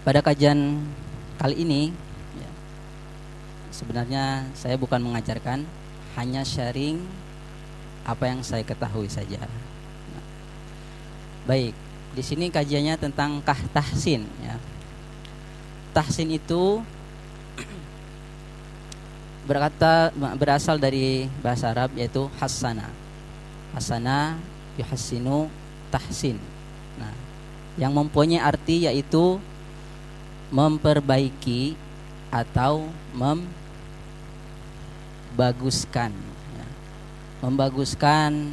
Pada kajian kali ini ya, sebenarnya saya bukan mengajarkan, hanya sharing apa yang saya ketahui saja. Nah, baik, di sini kajiannya tentang tahsin ya. Tahsin itu berasal dari bahasa Arab, yaitu hasana. Hasana yuhassinu tahsin. Nah, yang mempunyai arti yaitu memperbaiki atau membaguskan ya. Membaguskan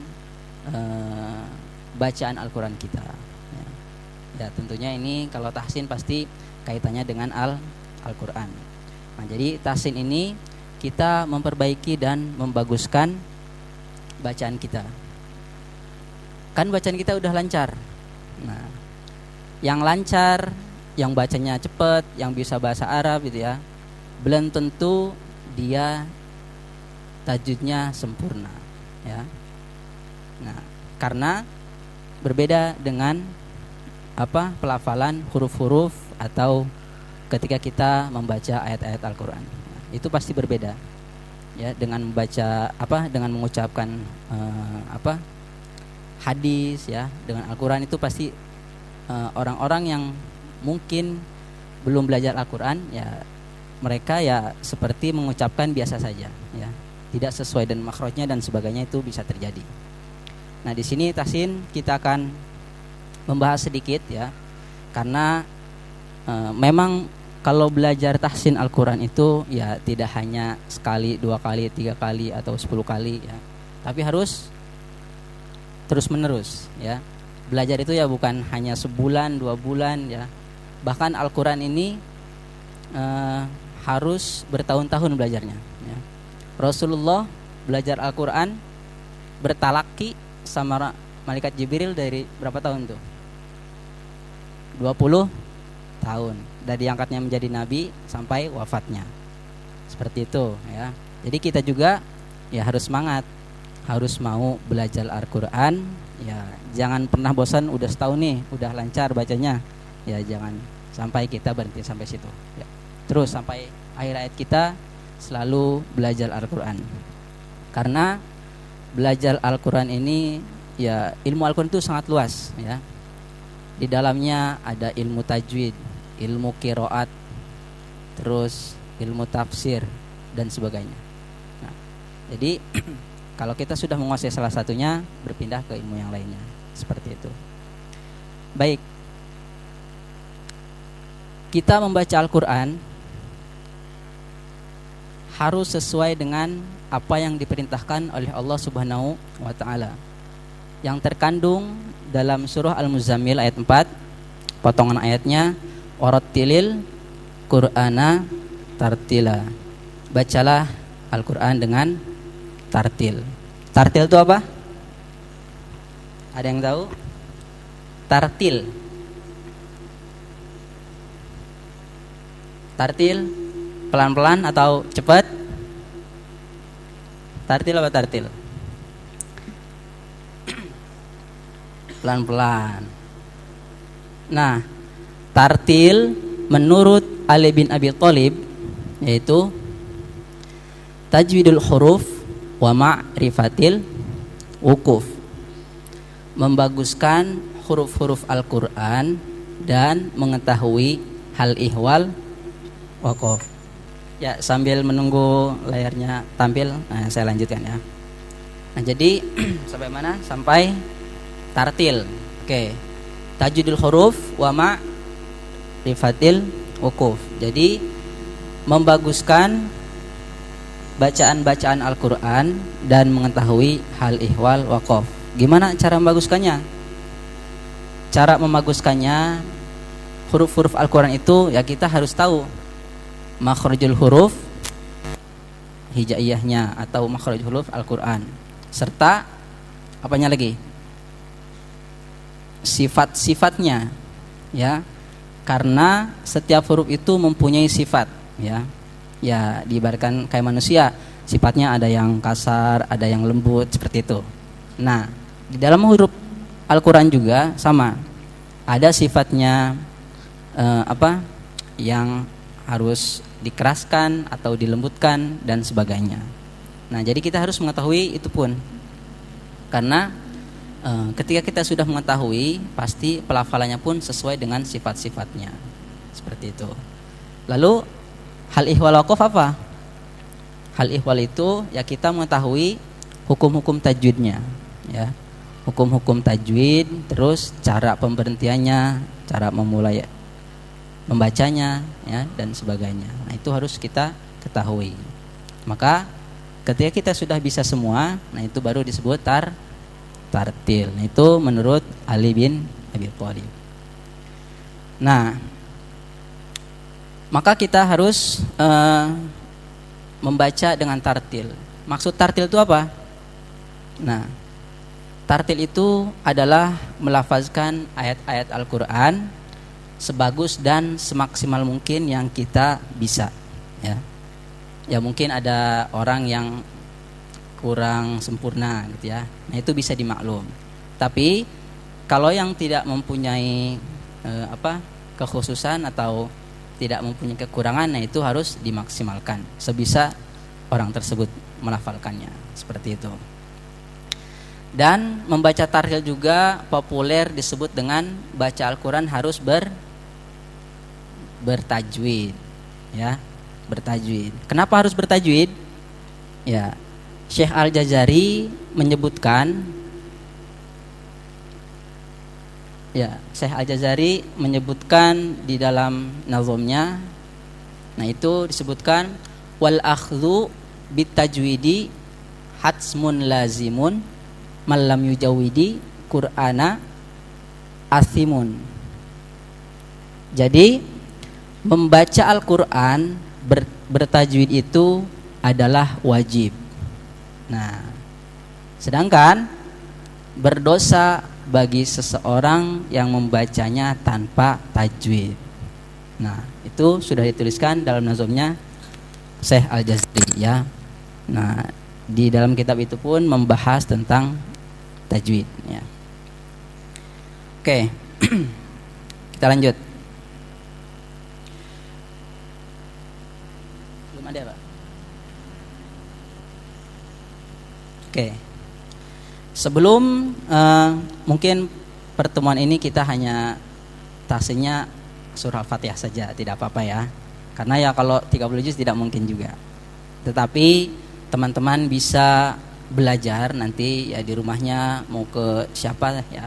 bacaan Al-Quran kita ya. Ya, tentunya ini kalau tahsin pasti kaitannya dengan Al-Quran. Nah, jadi tahsin ini kita memperbaiki dan membaguskan bacaan kita. Kan bacaan kita udah lancar. Nah, yang lancar, yang bacanya cepat, yang bisa bahasa Arab gitu ya, belum tentu dia tajwidnya sempurna ya. Nah, karena berbeda dengan pelafalan huruf-huruf atau ketika kita membaca ayat-ayat Al-Quran. Nah, itu pasti berbeda ya dengan membaca dengan mengucapkan hadis ya, dengan Al-Quran itu pasti orang-orang yang mungkin belum belajar Al-Quran ya, mereka ya seperti mengucapkan biasa saja ya, tidak sesuai dengan makhrajnya dan sebagainya, itu bisa terjadi. Nah, di sini tahsin kita akan membahas sedikit ya, karena memang kalau belajar tahsin Al-Quran itu ya tidak hanya sekali, 2 kali, 3 kali atau 10 kali ya, tapi harus terus menerus ya. Belajar itu ya bukan hanya sebulan, 2 bulan ya. Bahkan Al-Quran ini harus bertahun-tahun belajarnya ya. Rasulullah belajar Al-Quran bertalaki sama malaikat Jibril dari berapa tahun tuh? 20 tahun. Dari diangkatnya menjadi nabi sampai wafatnya. Seperti itu ya. Jadi kita juga ya harus semangat, harus mau belajar Al-Quran ya. Jangan pernah bosan, udah setahun nih, udah lancar bacanya ya, jangan sampai kita berhenti sampai situ ya. Terus sampai akhir ayat kita selalu belajar Al-Quran, karena belajar Al-Quran ini ya, ilmu Al-Quran itu sangat luas ya. Di dalamnya ada ilmu tajwid, ilmu qiraat, terus ilmu tafsir dan sebagainya. Nah, jadi kalau kita sudah menguasai salah satunya, berpindah ke ilmu yang lainnya, seperti itu. Baik, kita membaca Al-Quran harus sesuai dengan apa yang diperintahkan oleh Allah Subhanahu wa Ta'ala, yang terkandung dalam surah Al-Muzammil ayat 4, potongan ayatnya, warattilil Qur'ana tartila. Bacalah Al-Quran dengan tartil. Tartil itu apa? Ada yang tahu? Tartil. Tartil pelan-pelan atau cepat? Tartil apa tartil? Pelan-pelan. Nah, tartil menurut Ali bin Abi Thalib yaitu tajwidul huruf wa ma'rifatil wukuf, membaguskan huruf-huruf Al-Quran dan mengetahui hal ihwal waqaf. Ya, sambil menunggu layarnya tampil, saya lanjutkan ya. Nah, jadi sampai mana? Sampai tartil. Oke. Tajwidul huruf wa ma'rifatil wukuf. Jadi membaguskan bacaan-bacaan Al-Quran dan mengetahui hal ihwal waqaf. Gimana cara membaguskannya? Cara membaguskannya, huruf-huruf Al-Quran itu ya kita harus tahu makhrajul huruf hijaiyahnya atau makhraj huruf Al-Quran, serta apanya lagi? Sifat-sifatnya ya, karena setiap huruf itu mempunyai sifat ya. Ya, diibaratkan kayak manusia, sifatnya ada yang kasar, ada yang lembut, seperti itu. Nah, di dalam huruf Al-Quran juga sama, ada sifatnya yang harus dikeraskan atau dilembutkan dan sebagainya. Nah, jadi kita harus mengetahui itu pun. Karena ketika kita sudah mengetahui, pasti pelafalannya pun sesuai dengan sifat-sifatnya. Seperti itu. Lalu hal ihwal waqaf apa? Hal ihwal itu ya kita mengetahui hukum-hukum tajwidnya, ya. Hukum-hukum tajwid, terus cara pemberhentiannya, cara memulai membacanya, ya, dan sebagainya. Nah, itu harus kita ketahui. Maka ketika kita sudah bisa semua, nah itu baru disebut tartil. Nah, itu menurut Ali bin Abi Thalib. Nah, maka kita harus membaca dengan tartil. Maksud tartil itu apa? Nah, tartil itu adalah melafazkan ayat-ayat Al-Quran sebagus dan semaksimal mungkin yang kita bisa, ya. Ya mungkin ada orang yang kurang sempurna gitu ya. Nah, itu bisa dimaklum. Tapi kalau yang tidak mempunyai kekhususan atau tidak mempunyai kekurangan, nah itu harus dimaksimalkan sebisa orang tersebut melafalkannya, seperti itu. Dan membaca tartil juga populer disebut dengan baca Al-Quran harus bertajwid, ya, bertajwid. Kenapa harus bertajwid? Ya, Syekh Al-Jazari menyebutkan, ya, Syekh Al-Jazari menyebutkan di dalam nazomnya, nah itu disebutkan wal akhdhu bitajwidi hatsmun lazimun malam yujawidi Qur'ana asimun. Jadi membaca Al-Quran bertajwid itu adalah wajib. Nah, sedangkan berdosa bagi seseorang yang membacanya tanpa tajwid. Nah, itu sudah dituliskan dalam nazomnya Syekh Al-Jazari, ya. Nah, di dalam kitab itu pun membahas tentang tajwid, ya. Oke. Kita lanjut. Belum ada, Pak? Oke. Sebelum mungkin pertemuan ini kita hanya tasnya surah Al-Fatihah saja, tidak apa-apa ya. Karena ya kalau 30 juz tidak mungkin juga. Tetapi teman-teman bisa belajar nanti ya di rumahnya mau ke siapa ya.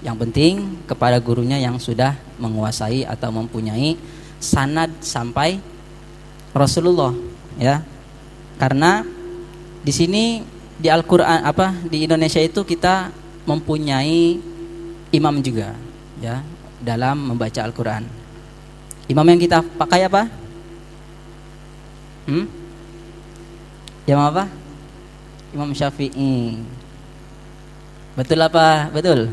Yang penting kepada gurunya yang sudah menguasai atau mempunyai sanad sampai Rasulullah, ya. Karena di sini di Al-Qur'an di Indonesia itu kita mempunyai imam juga, ya, dalam membaca Al-Qur'an. Imam yang kita pakai apa? Imam apa? Imam Syafi'i. Betul apa? Betul.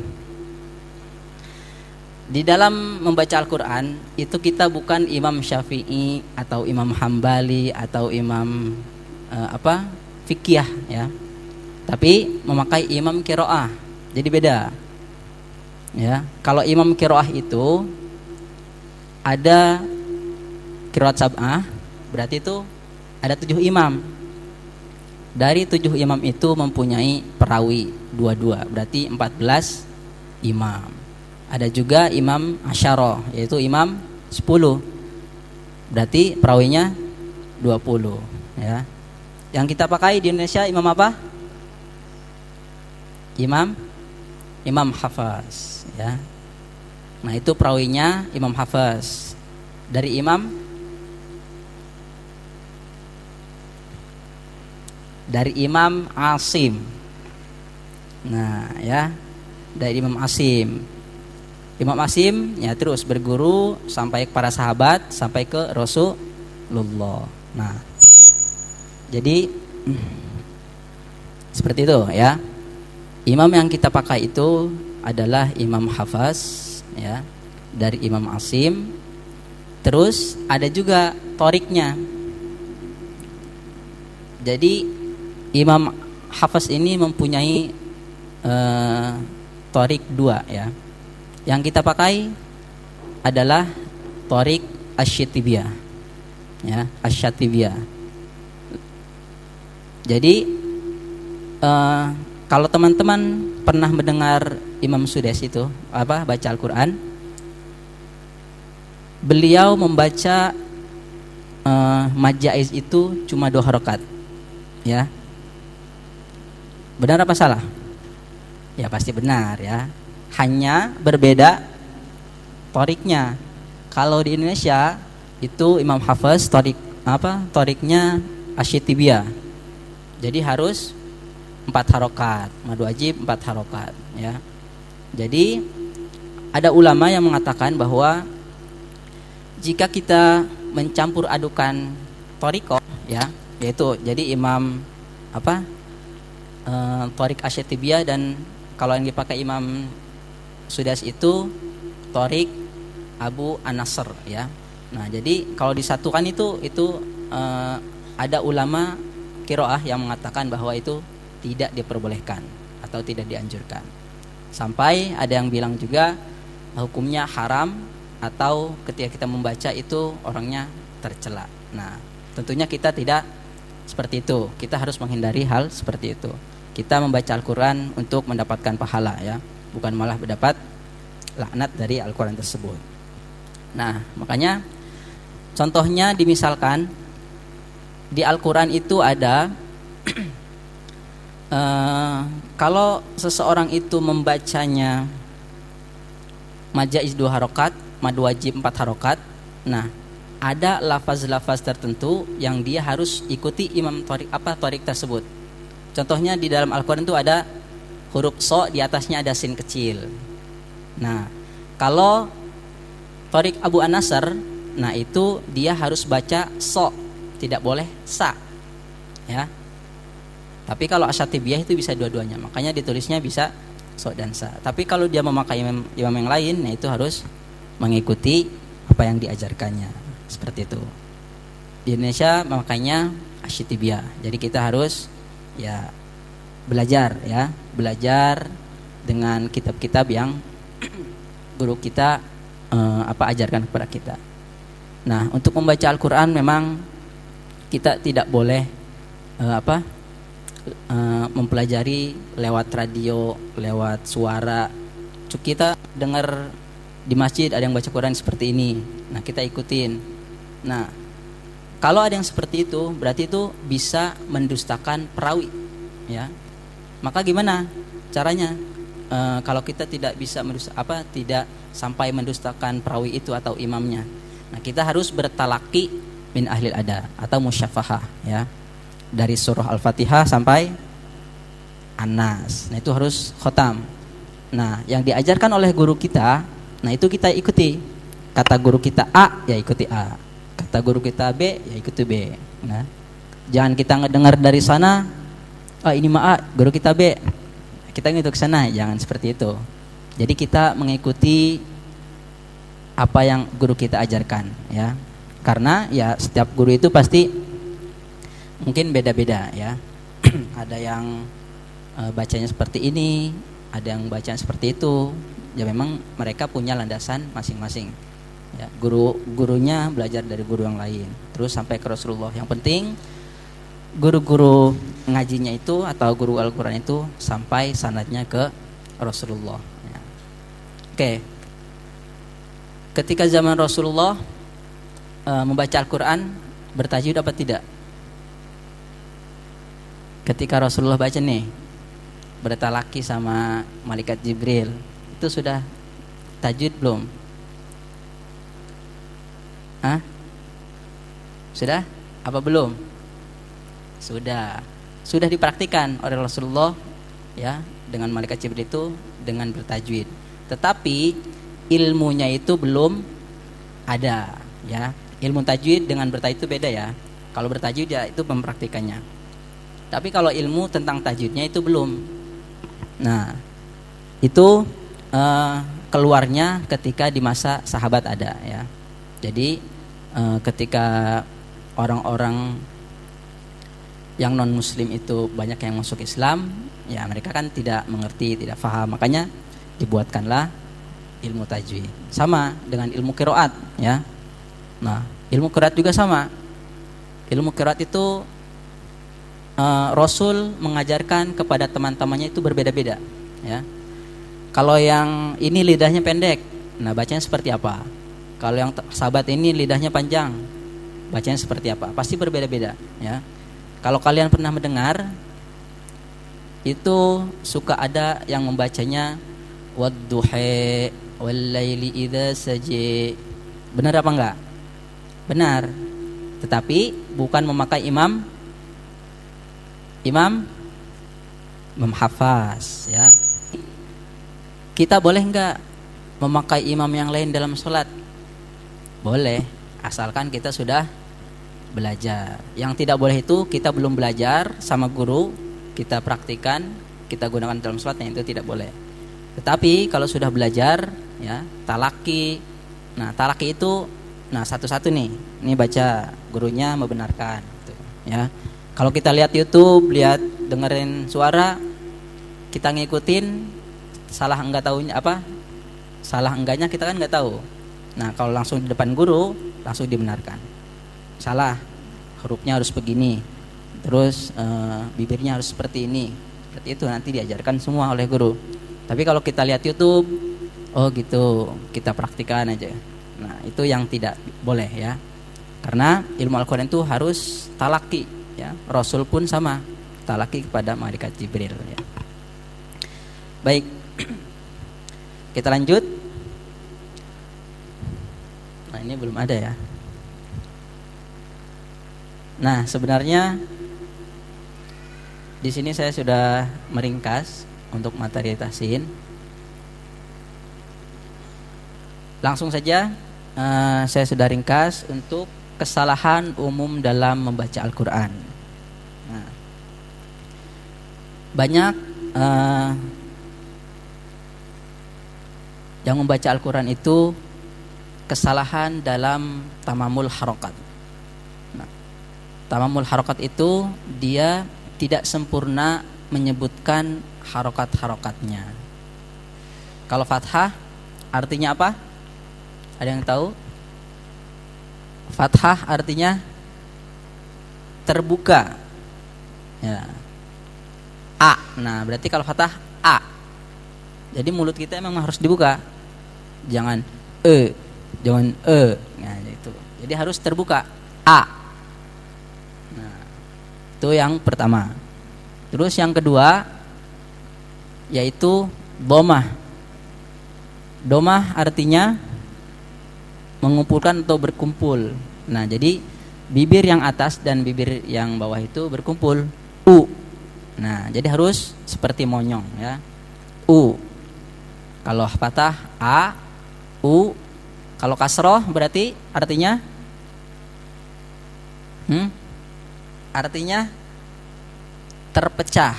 Di dalam membaca Al-Quran itu kita bukan Imam Syafi'i atau Imam Hambali atau Imam Fiqih, ya. Tapi memakai Imam Qiraah. Jadi beda. Ya, kalau Imam Qiraah itu ada qiraat sab'ah, berarti itu ada 7 imam. Dari 7 imam itu mempunyai perawi 22, berarti 14 imam. Ada juga imam asyara, yaitu imam 10, berarti perawinya 20, ya. Yang kita pakai di Indonesia imam apa? Imam Hafaz, ya. Nah, itu perawinya Imam Hafaz. Dari Imam Asim. Nah, ya, dari Imam Asim. Imam Asim ya terus berguru sampai ke para sahabat, sampai ke Rasulullah. Nah, jadi seperti itu, ya. Imam yang kita pakai itu adalah Imam Hafaz, ya, dari Imam Asim. Terus ada juga toriknya. Jadi Imam Hafaz ini mempunyai torik 2, ya. Yang kita pakai adalah torik Asy-Syatibiyah. Ya, Asy-Syatibiyah. Jadi kalau teman-teman pernah mendengar Imam Sudais itu baca Al-Qur'an, beliau membaca majaiz itu cuma 2 rakaat. Ya. Benar apa salah? Ya pasti benar ya. Hanya berbeda toriknya. Kalau di Indonesia itu Imam Hafiz toriknya Asy-Syatibiyah. Jadi harus 4 harokat, mad wajib 4 harokat ya. Jadi ada ulama yang mengatakan bahwa jika kita mencampur adukan thariqah ya, yaitu jadi imam thariq Asy-Syatibiyah, dan kalau yang dipakai Imam Sudais itu thariq Abu An-Nasr ya. Nah, jadi kalau disatukan itu ada ulama qiraah yang mengatakan bahwa itu tidak diperbolehkan atau tidak dianjurkan. Sampai ada yang bilang juga hukumnya haram, atau ketika kita membaca itu orangnya tercela. Nah, tentunya kita tidak seperti itu. Kita harus menghindari hal seperti itu. Kita membaca Al-Qur'an untuk mendapatkan pahala ya, bukan malah mendapat laknat dari Al-Qur'an tersebut. Nah, makanya contohnya dimisalkan di Al-Qur'an itu ada kalau seseorang itu membacanya majaiz 2 harokat, mad wajib 4 harokat. Nah, ada lafaz-lafaz tertentu yang dia harus ikuti imam thariq tersebut. Contohnya di dalam Al-Qur'an itu ada huruf so, di atasnya ada sin kecil. Nah, kalau thariq Abu An-Nasr, nah itu dia harus baca so, tidak boleh sa. Ya. Tapi kalau Asy-Syatibiyah itu bisa dua-duanya. Makanya ditulisnya bisa so dan sa. Tapi kalau dia memakai imam yang lain, nah itu harus mengikuti apa yang diajarkannya. Seperti itu. Di Indonesia memakainya Asy-Syatibiyah. Jadi kita harus ya belajar dengan kitab-kitab yang guru kita ajarkan kepada kita. Nah, untuk membaca Al-Qur'an memang kita tidak boleh mempelajari lewat radio, lewat suara. Kita dengar di masjid ada yang baca Quran seperti ini, nah kita ikutin. Nah, kalau ada yang seperti itu, berarti itu bisa mendustakan perawi ya. Maka gimana caranya? Kalau kita tidak bisa tidak sampai mendustakan perawi itu atau imamnya, nah kita harus bertalaki min ahlil ada atau musyafahah ya, dari surah Al-Fatihah sampai An-Nas. Nah, itu harus khotam. Nah, yang diajarkan oleh guru kita, nah itu kita ikuti. Kata guru kita A, ya ikuti A. Kata guru kita B, ya ikuti B. Nah, jangan kita ngedengar dari sana, ini mah A, guru kita B, kita ngikut ke sana. Jangan seperti itu. Jadi kita mengikuti apa yang guru kita ajarkan ya. Karena ya setiap guru itu pasti mungkin beda-beda ya. Ada yang bacanya seperti ini, ada yang bacanya seperti itu. Ya memang mereka punya landasan masing-masing. Ya, gurunya belajar dari guru yang lain, terus sampai ke Rasulullah. Yang penting guru-guru ngajinya itu atau guru Al-Qur'an itu sampai sanadnya ke Rasulullah. Ya. Oke. Ketika zaman Rasulullah membaca Al-Qur'an bertajwid apa tidak? Ketika Rasulullah baca nih bertalaki sama malaikat Jibril, itu sudah tajwid belum? Sudah? Apa belum? Sudah dipraktikan oleh Rasulullah ya, dengan malaikat Jibril itu dengan bertajwid. Tetapi ilmunya itu belum ada ya. Ilmu tajwid dengan bertajwid itu beda ya. Kalau bertajwid ya itu mempraktikannya. Tapi kalau ilmu tentang tajwidnya itu belum. Nah, itu keluarnya ketika di masa sahabat ada ya. Jadi ketika orang-orang yang non muslim itu banyak yang masuk Islam, ya mereka kan tidak mengerti, tidak paham, makanya dibuatkanlah ilmu tajwid. Sama dengan ilmu qiraat ya. Nah, ilmu qiraat juga sama. Ilmu qiraat itu Rasul mengajarkan kepada teman-temannya itu berbeda-beda, ya. Kalau yang ini lidahnya pendek, nah bacanya seperti apa? Kalau yang sahabat ini lidahnya panjang, bacanya seperti apa? Pasti berbeda-beda, ya. Kalau kalian pernah mendengar, itu suka ada yang membacanya wadduha wallaili idza saji. Benar apa enggak? Benar. Tetapi bukan memakai imam hafaz, ya. Kita boleh enggak memakai imam yang lain dalam sholat? Boleh, asalkan kita sudah belajar. Yang tidak boleh itu kita belum belajar sama guru, kita praktikan, kita gunakan dalam sholat, yang itu tidak boleh. Tetapi kalau sudah belajar, ya, talaki. Nah, talaki itu, nah satu-satu nih. Ini baca, gurunya membenarkan, gitu, ya. Kalau kita lihat YouTube, dengerin suara, kita ngikutin, salah enggak tahunya apa? Salah enggaknya kita kan enggak tahu. Nah, kalau langsung di depan guru, langsung dibenarkan. Salah, hurufnya harus begini. Terus bibirnya harus seperti ini. Seperti itu nanti diajarkan semua oleh guru. Tapi kalau kita lihat YouTube, oh gitu, kita praktikan aja. Nah, itu yang tidak boleh, ya. Karena ilmu Al-Qur'an itu harus talaki, ya. Rasul pun sama, talaki kepada malaikat Jibril, ya. Baik. Kita lanjut. Nah, ini belum ada, ya. Nah, sebenarnya di sini saya sudah meringkas untuk materi tahsin. Langsung saja saya sudah ringkas untuk kesalahan umum dalam membaca Al-Quran. Nah, banyak yang membaca Al-Quran itu kesalahan dalam tamamul harokat. Nah, tamamul harokat itu dia tidak sempurna menyebutkan harokat-harokatnya. Kalau fathah artinya apa? Ada yang tahu? Fathah artinya terbuka, ya. A. Nah, berarti kalau fathah A. Jadi mulut kita memang harus dibuka. Jangan jangan Nah, itu. Jadi harus terbuka. A. Nah, itu yang pertama. Terus yang kedua yaitu domah. Domah artinya mengumpulkan atau berkumpul. Nah, jadi bibir yang atas dan bibir yang bawah itu berkumpul. U. Nah, jadi harus seperti monyong, ya. U. Kalau fathah A, U. Kalau kasroh berarti artinya artinya terpecah.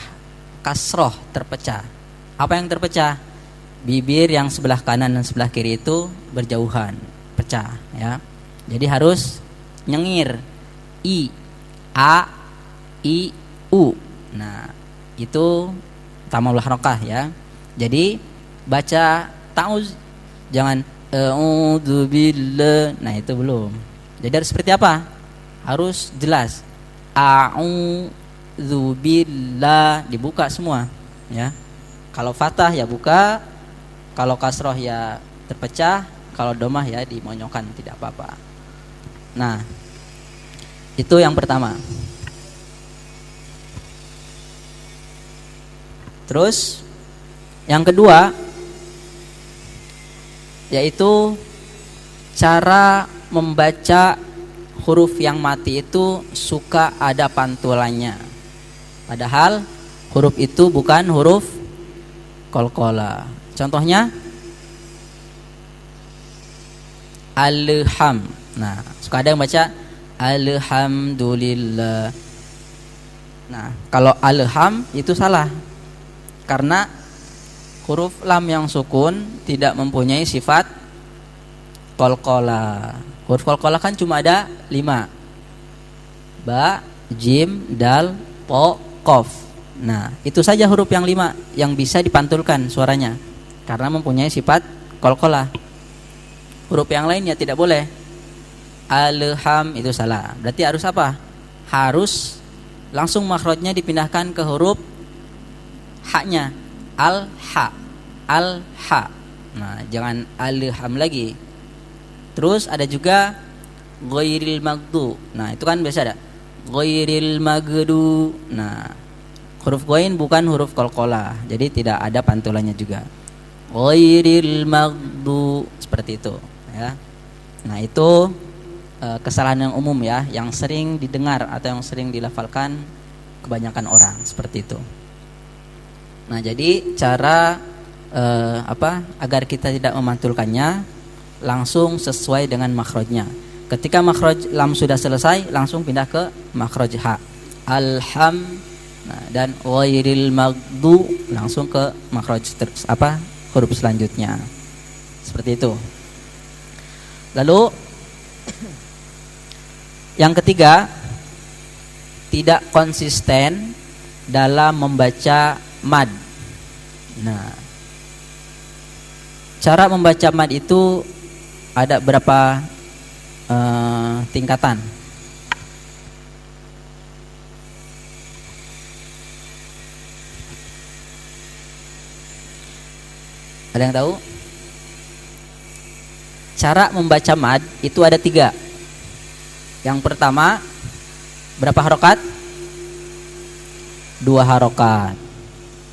Kasroh, terpecah. Apa yang terpecah? Bibir yang sebelah kanan dan sebelah kiri itu berjauhan, pecah, ya. Jadi harus nyengir. I, A, I, U. Nah, itu tamamul harokah, ya. Jadi baca ta'uz, jangan a'udzubillah. Nah, itu belum. Jadi harus seperti apa? Harus jelas. A'udzubillah, dibuka semua, ya. Kalau fathah ya buka, kalau kasroh ya terpecah, kalau domah ya dimonyokkan, tidak apa-apa. Nah, itu yang pertama. Terus yang kedua yaitu cara membaca huruf yang mati itu suka ada pantulannya. Padahal huruf itu bukan huruf qalqalah. Contohnya alham. Nah, suka ada yang baca alhamdulillah. Nah, kalau alham itu salah. Karena huruf lam yang sukun tidak mempunyai sifat qalqalah. Huruf qalqalah kan cuma ada 5. Ba, jim, dal, po, qaf. Nah, itu saja huruf yang 5 yang bisa dipantulkan suaranya karena mempunyai sifat qalqalah. Huruf yang lainnya tidak boleh. alham itu salah. Berarti harus apa? Harus langsung makhrajnya dipindahkan ke huruf haknya, al-ha, al-ha. Nah, jangan alham lagi. Terus ada juga ghairil maghdu. Nah, itu kan biasa ada ghairil maghdu. Nah, huruf ghain bukan huruf qalqalah. Jadi tidak ada pantulannya juga. Ghairil maghdu seperti itu, ya. Nah, itu kesalahan yang umum ya, yang sering didengar atau yang sering dilafalkan kebanyakan orang seperti itu. Nah, jadi cara agar kita tidak memantulkannya, langsung sesuai dengan makhrajnya. Ketika makhraj lam sudah selesai, langsung pindah ke makhraj ha. Alham, nah, dan ghairil maghdu langsung ke makhraj huruf selanjutnya. Seperti itu. Lalu yang ketiga, tidak konsisten dalam membaca mad. Nah, cara membaca mad itu ada berapa tingkatan. Ada yang tahu? Cara membaca mad itu ada 3. Yang pertama, berapa harokat? 2 harokat.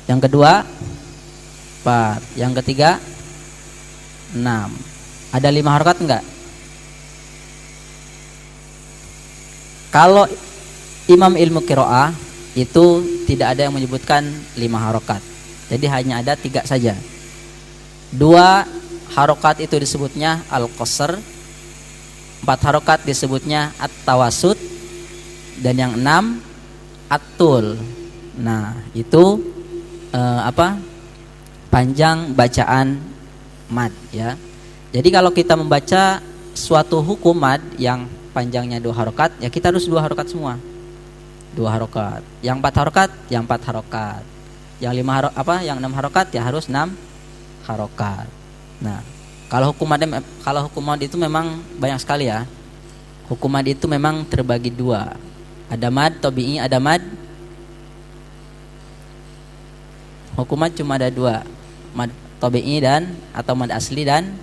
Yang kedua, 4. Yang ketiga, 6. Ada 5 harokat enggak? Kalau imam ilmu qiraah itu tidak ada yang menyebutkan 5 harokat. Jadi hanya ada 3 saja. 2 harokat itu disebutnya al-qasr, 4 harokat disebutnya at-tawasud, dan yang 6 at-tul. Nah, itu panjang bacaan mad ya. Jadi kalau kita membaca suatu hukum mad yang panjangnya 2 harokat, ya kita harus 2 harokat semua. 2 harokat. Yang 4 harokat, yang 4 harokat. Yang 6 harokat ya harus 6 harokat. Nah, kalau hukum mad itu memang banyak sekali ya. Hukum mad itu memang terbagi 2. Ada mad tabi'i, ada mad. Hukum mad cuma ada 2. Mad tabi'i dan atau mad asli dan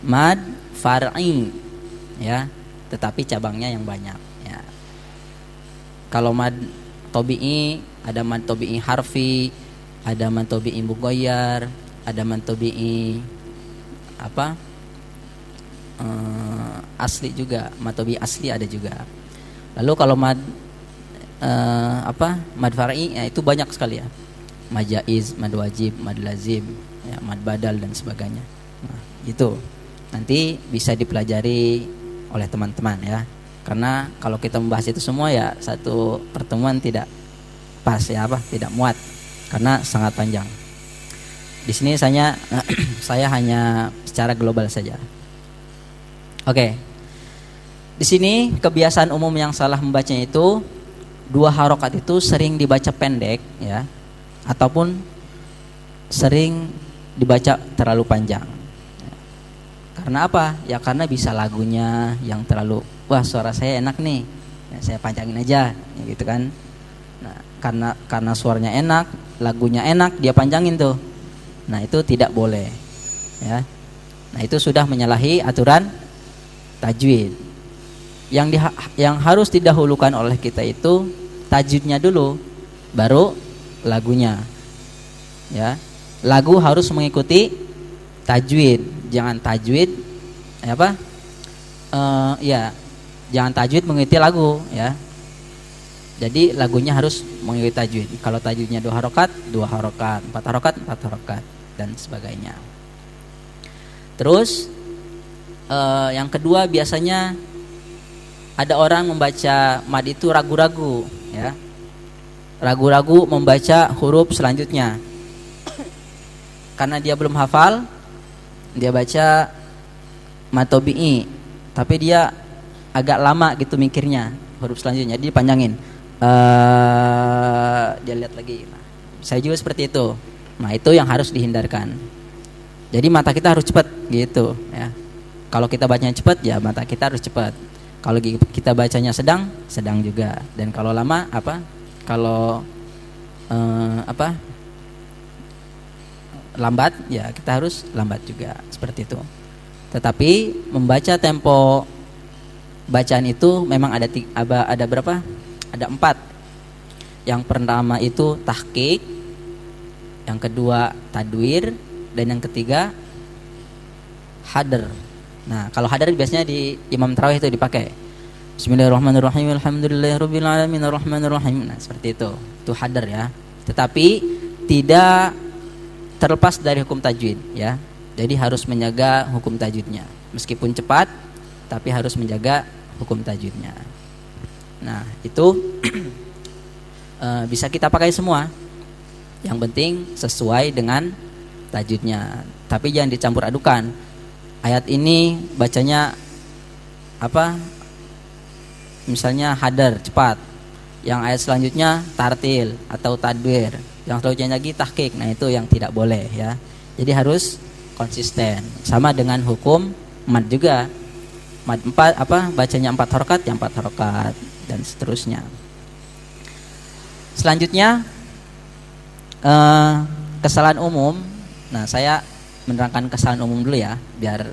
mad far'i. Ya, tetapi cabangnya yang banyak ya. Kalau mad tabi'i, ada mad tabi'i harfi, ada mad tabi'i mughayyar, ada mad tabi'i asli juga, mad tabi'i asli ada juga. Lalu kalau mad mad far'i ya itu banyak sekali ya. Mad jaiz, mad wajib, mad lazim, ya, mad badal dan sebagainya. Nah, itu nanti bisa dipelajari oleh teman-teman ya. Karena kalau kita membahas itu semua ya satu pertemuan tidak pas ya, tidak muat karena sangat panjang. Di sini saya hanya secara global saja. Oke. Di sini kebiasaan umum yang salah membacanya itu 2 harokat itu sering dibaca pendek ya, ataupun sering dibaca terlalu panjang. Karena apa? Ya karena bisa lagunya yang terlalu, wah suara saya enak nih, ya, saya panjangin aja, ya, gitu kan. Nah, karena suaranya enak, lagunya enak, dia panjangin tuh. Nah, itu tidak boleh, ya. Nah, itu sudah menyalahi aturan tajwid. Yang harus didahulukan oleh kita itu tajwidnya dulu, baru lagunya. Ya, lagu harus mengikuti tajwid, jangan tajwid jangan tajwid mengikuti lagu ya. Jadi lagunya harus mengikuti tajwid. Kalau tajwidnya 2 harokat, 2 harokat, 4 harokat, 4 harokat, dan sebagainya. Terus yang kedua, biasanya ada orang membaca mad itu ragu-ragu ya. Ragu-ragu membaca huruf selanjutnya. Karena dia belum hafal, dia baca mad tabi'i, tapi dia agak lama gitu mikirnya huruf selanjutnya, jadi dipanjangin. Dia lihat lagi. Nah, saya juga seperti itu. Nah, itu yang harus dihindarkan. Jadi mata kita harus cepat gitu ya. Kalau kita bacanya cepat ya mata kita harus cepat. Kalau kita bacanya sedang juga. Dan kalau lama kalau lambat ya kita harus lambat juga, seperti itu. Tetapi membaca tempo bacaan itu memang ada berapa? Ada 4. Yang pertama itu tahqiq, yang kedua tadwir, dan yang ketiga hadar. Nah, kalau hadar biasanya di imam tarawih itu dipakai. Bismillahirrahmanirrahim. Alhamdulillahirabbil alamin arrahmanirrahim. Nah, seperti itu. Itu hadar ya. Tetapi tidak terlepas dari hukum tajwid ya. Jadi harus menjaga hukum tajwidnya. Meskipun cepat tapi harus menjaga hukum tajwidnya. Nah, itu bisa kita pakai semua. Yang penting sesuai dengan tajwidnya. Tapi jangan dicampur adukan. Ayat ini bacanya misalnya hadar cepat, yang ayat selanjutnya tartil atau tadwir, yang selanjutnya lagi tahqiq. Nah, itu yang tidak boleh ya. Jadi harus konsisten. Sama dengan hukum mad juga. Mad 4 bacanya 4 harokat, yang 4 harokat, dan seterusnya. Selanjutnya kesalahan umum. Nah, saya menerangkan kesalahan umum dulu ya, biar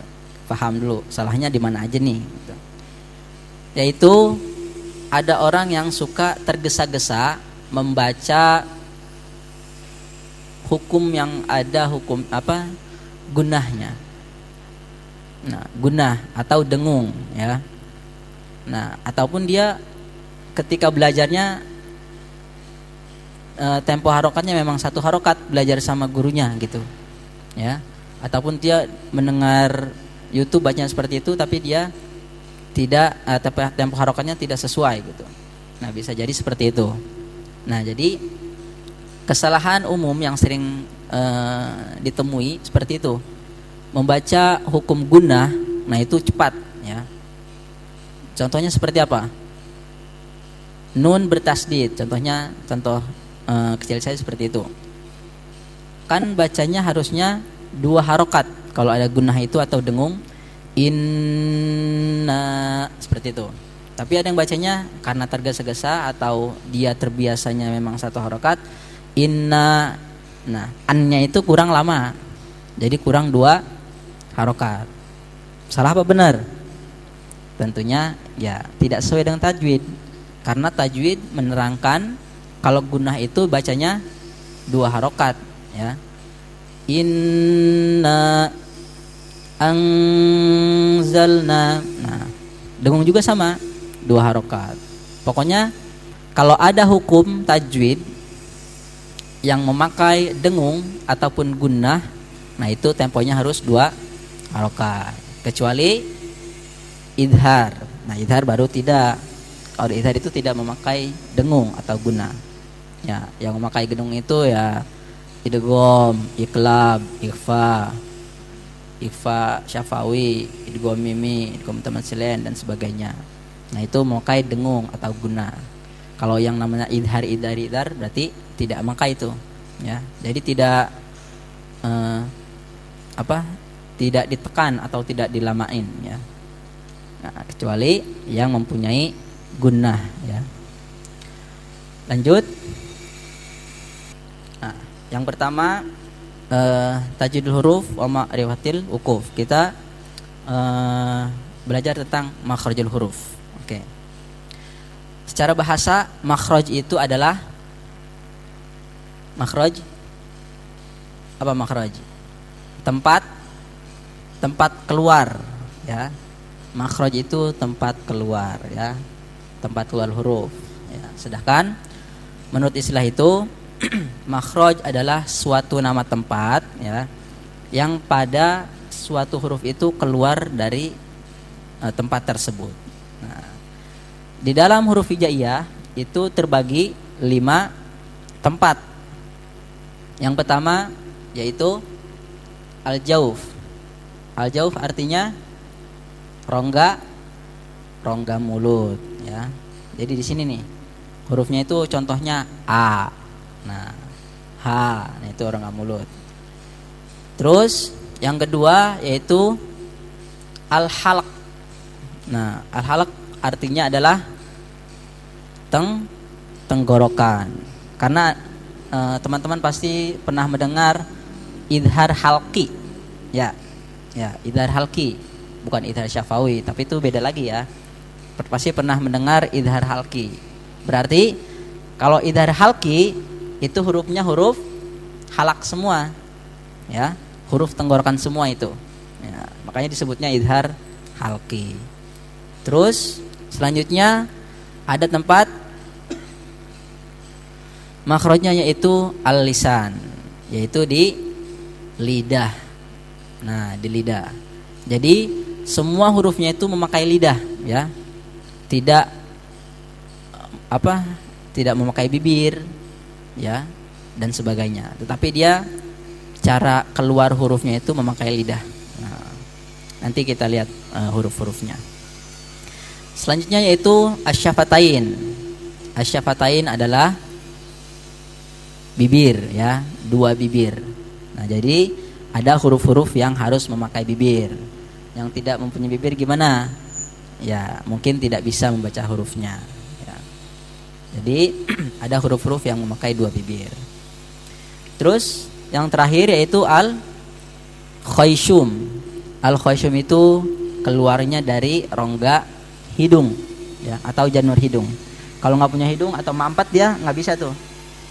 paham dulu salahnya di mana aja nih gitu. Yaitu ada orang yang suka tergesa-gesa membaca hukum yang ada gunahnya. Nah, gunah atau dengung ya. Nah, ataupun dia ketika belajarnya tempo harokatnya memang 1 harokat, belajar sama gurunya gitu ya. Ataupun dia mendengar YouTube bacaan seperti itu, tapi dia tidak tempo harokatnya tidak sesuai gitu. Nah, bisa jadi seperti itu. Nah, jadi kesalahan umum yang sering ditemui seperti itu, membaca hukum gunah. Nah, itu cepat ya. Contohnya seperti apa? Nun bertasdid. Contoh kecil saya seperti itu. Kan bacanya harusnya 2 harokat kalau ada gunah itu atau dengung, inna, seperti itu. Tapi ada yang bacanya karena tergesa-gesa atau dia terbiasanya memang 1 harokat, inna. Nah, annya itu kurang lama, jadi kurang 2 harokat. Salah apa benar? Tentunya ya tidak sesuai dengan tajwid. Karena tajwid menerangkan kalau gunah itu bacanya 2 harokat ya. Inna anzalna. Nah, dengung juga sama 2 harokat. Pokoknya kalau ada hukum tajwid yang memakai dengung ataupun gunnah, nah itu temponya harus 2 harokat. Kecuali idhar. Nah, idhar baru tidak. Kalau idhar itu tidak memakai dengung atau gunnah. Ya, yang memakai dengung itu ya idgham, iqlab, ikhfa, syafawi, idgham mimi, idgham tamatsilin dan sebagainya. Nah, itu memakai dengung atau guna. Kalau yang namanya idhar berarti tidak memakai itu, ya. Jadi tidak tidak ditekan atau tidak dilamain, ya. Nah, kecuali yang mempunyai gunnah, ya. Lanjut. Yang pertama tajwidul huruf wa ma'rifatil wuquf. Kita belajar tentang makhrajul huruf. Oke. Secara bahasa makhraj itu adalah makhraj. Apa makhraj? Tempat keluar ya. Makhraj itu tempat keluar ya. Tempat keluar huruf ya. Sedangkan menurut istilah itu makhraj adalah suatu nama tempat ya, yang pada suatu huruf itu keluar dari tempat tersebut. Nah, di dalam huruf hijaiyah itu terbagi 5 tempat. Yang pertama yaitu al-jauf. Al-jauf artinya rongga mulut ya. Jadi di sini nih hurufnya itu contohnya a. Nah, ha, nah itu rongga mulut. Terus yang kedua yaitu Al-halq. Nah, al-halq artinya adalah tenggorokan. Karena teman-teman pasti pernah mendengar idhar halqi. Ya, idhar halqi, bukan idhar syafawi, tapi itu beda lagi ya. Pasti pernah mendengar idhar halqi. Berarti kalau idhar halqi itu hurufnya huruf halak semua, ya, huruf tenggorokan semua itu. Ya, makanya disebutnya idhar halqi. Terus selanjutnya ada tempat makhrajnya yaitu al-lisan, yaitu di lidah. Nah, di lidah. Jadi semua hurufnya itu memakai lidah, ya. Tidak tidak memakai bibir, ya, dan sebagainya. Tetapi dia cara keluar hurufnya itu memakai lidah. Nah, nanti kita lihat huruf-hurufnya. Selanjutnya yaitu asyafatain. Asyafatain adalah bibir, ya, dua bibir. Nah, jadi ada huruf-huruf yang harus memakai bibir. Yang tidak mempunyai bibir gimana? Ya, mungkin tidak bisa membaca hurufnya, ya. Jadi ada huruf-huruf yang memakai dua bibir. Terus yang terakhir yaitu al-khayshum. Al-khayshum itu keluarnya dari rongga hidung, ya, atau janur hidung. Kalau nggak punya hidung atau mampet dia nggak bisa tuh,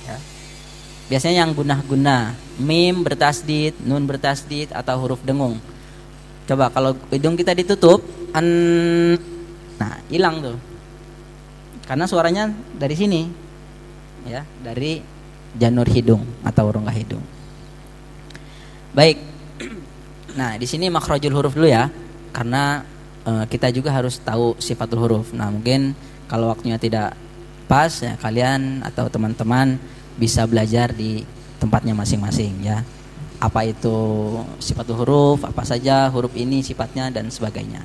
ya. Biasanya yang gunah-gunah, mim bertasdid, nun bertasdid, atau huruf dengung. Coba kalau hidung kita ditutup, nah hilang tuh, karena suaranya dari sini, ya, dari janur hidung atau rongga hidung. Baik, nah di sini makhrajul huruf dulu ya, karena kita juga harus tahu sifatul huruf. Nah mungkin kalau waktunya tidak pas, ya kalian atau teman-teman bisa belajar di tempatnya masing-masing, ya. Apa itu sifatul huruf, apa saja huruf ini sifatnya dan sebagainya.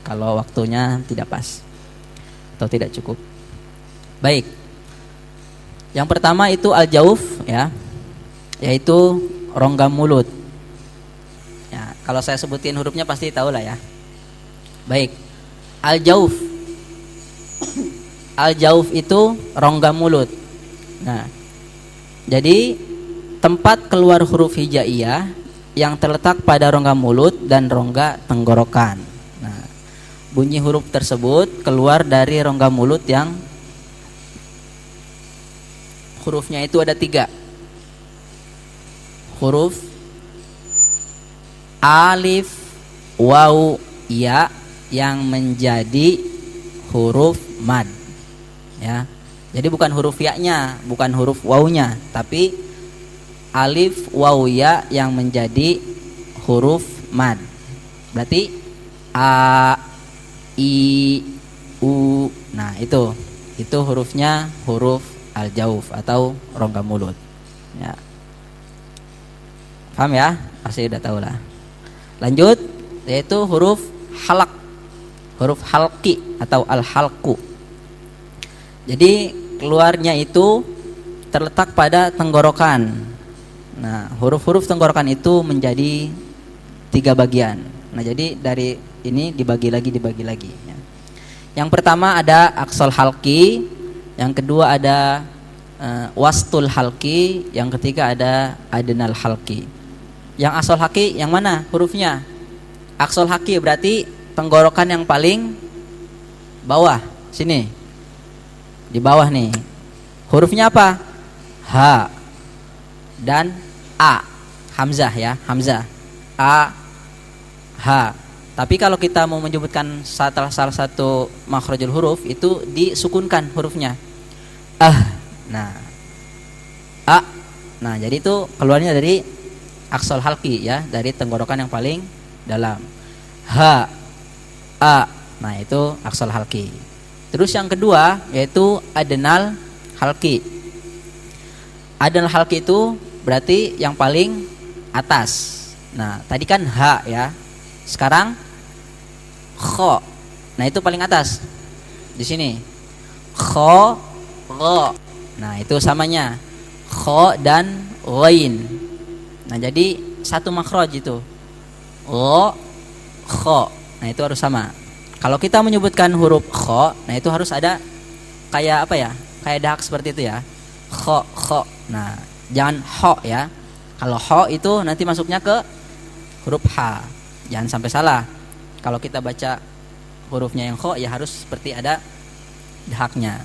Kalau waktunya tidak pas atau tidak cukup. Baik. Yang pertama itu al-jauf, ya, yaitu rongga mulut. Ya, kalau saya sebutin hurufnya pasti tahu lah ya. Baik. Al-jauf. Al-jauf itu rongga mulut. Nah, jadi tempat keluar huruf hijaiyah yang terletak pada rongga mulut dan rongga tenggorokan. Nah, bunyi huruf tersebut keluar dari rongga mulut yang hurufnya itu ada 3. Huruf alif, waw, ya yang menjadi huruf mad, ya. Jadi bukan huruf ya-nya, bukan huruf waw-nya, tapi alif, waw, ya yang menjadi huruf mad. Berarti a, i, u. Nah, itu hurufnya huruf al-jauf atau rongga mulut, ya. Paham ya? Pasti udah tahu lah. Lanjut, yaitu huruf halak, huruf halqi atau al-halqu. Jadi keluarnya itu terletak pada tenggorokan. Nah, huruf-huruf tenggorokan itu menjadi 3 bagian. Nah, jadi dari ini dibagi lagi, ya. Yang pertama ada aqsal halqi, yang kedua ada wastul halqi, yang ketiga ada adnal halqi. Yang aqsal halqi yang mana hurufnya? Aqsal halqi berarti tenggorokan yang paling bawah, sini. Di bawah nih. Hurufnya apa? H dan A. Hamzah, ya, hamzah. A, H. Tapi kalau kita mau menyebutkan salah satu makhrajul huruf itu disukunkan hurufnya. Nah. A. Nah, jadi itu keluarnya dari aqsal halqi, ya, dari tenggorokan yang paling dalam. H, A. Nah, itu aqsal halqi. Terus yang kedua yaitu adnal halqi. Adnal halqi itu berarti yang paling atas. Nah, tadi kan H, ya. Sekarang kho. Nah, itu paling atas. Di sini. Kho, ro. Nah, itu samanya. Kho dan ghain. Nah, jadi satu makhraj itu. Ro, kho. Nah itu harus sama. Kalau kita menyebutkan huruf kho, nah itu harus ada kayak apa ya? Kayak dahak seperti itu ya. Kho, kho. Nah, jangan ho ya. Kalau ho itu nanti masuknya ke huruf h. Jangan sampai salah. Kalau kita baca hurufnya yang kho ya harus seperti ada dahaknya.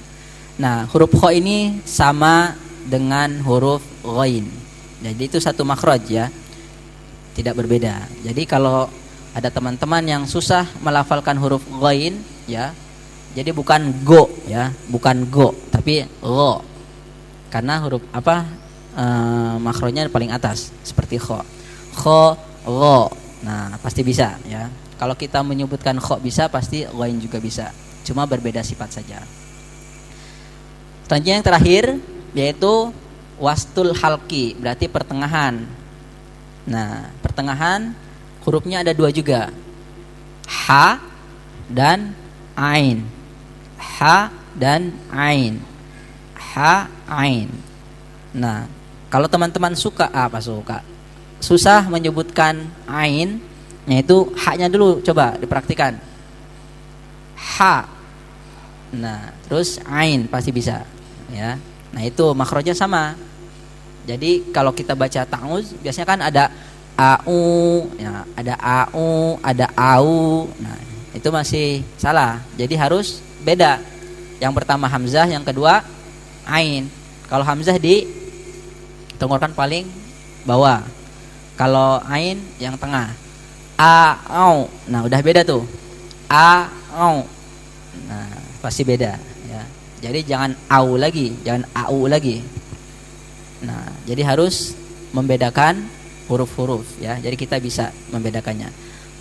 Nah, huruf kho ini sama dengan huruf ghain. Jadi itu satu makhraj ya. Tidak berbeda. Jadi kalau ada teman-teman yang susah melafalkan huruf ghain ya. Jadi bukan go ya, bukan go, tapi gho. Karena huruf apa? Makhrajnya paling atas seperti kho. Kho, gho. Nah, pasti bisa ya. Kalau kita menyebutkan kho bisa, pasti ghain juga bisa. Cuma berbeda sifat saja. Selanjutnya yang terakhir yaitu wastul halki, berarti pertengahan. Nah, pertengahan hurufnya ada dua juga, ha dan ain. Ha dan ain. Ha, ain. Nah, kalau teman-teman susah menyebutkan ain, yaitu haknya dulu, coba dipraktikan. Ha. Nah, terus ain pasti bisa, ya. Nah, itu makhrajnya sama. Jadi kalau kita baca ta'uz biasanya kan ada au, ya, ada au, ada au. Nah, itu masih salah. Jadi harus beda. Yang pertama hamzah, yang kedua ain. Kalau hamzah di tenggorokan paling bawah. Kalau ain yang tengah. Au. Nah, udah beda tuh. Au. Nah, pasti beda ya. Jadi jangan au lagi, jangan au lagi. Nah, jadi harus membedakan huruf-huruf ya. Jadi kita bisa membedakannya.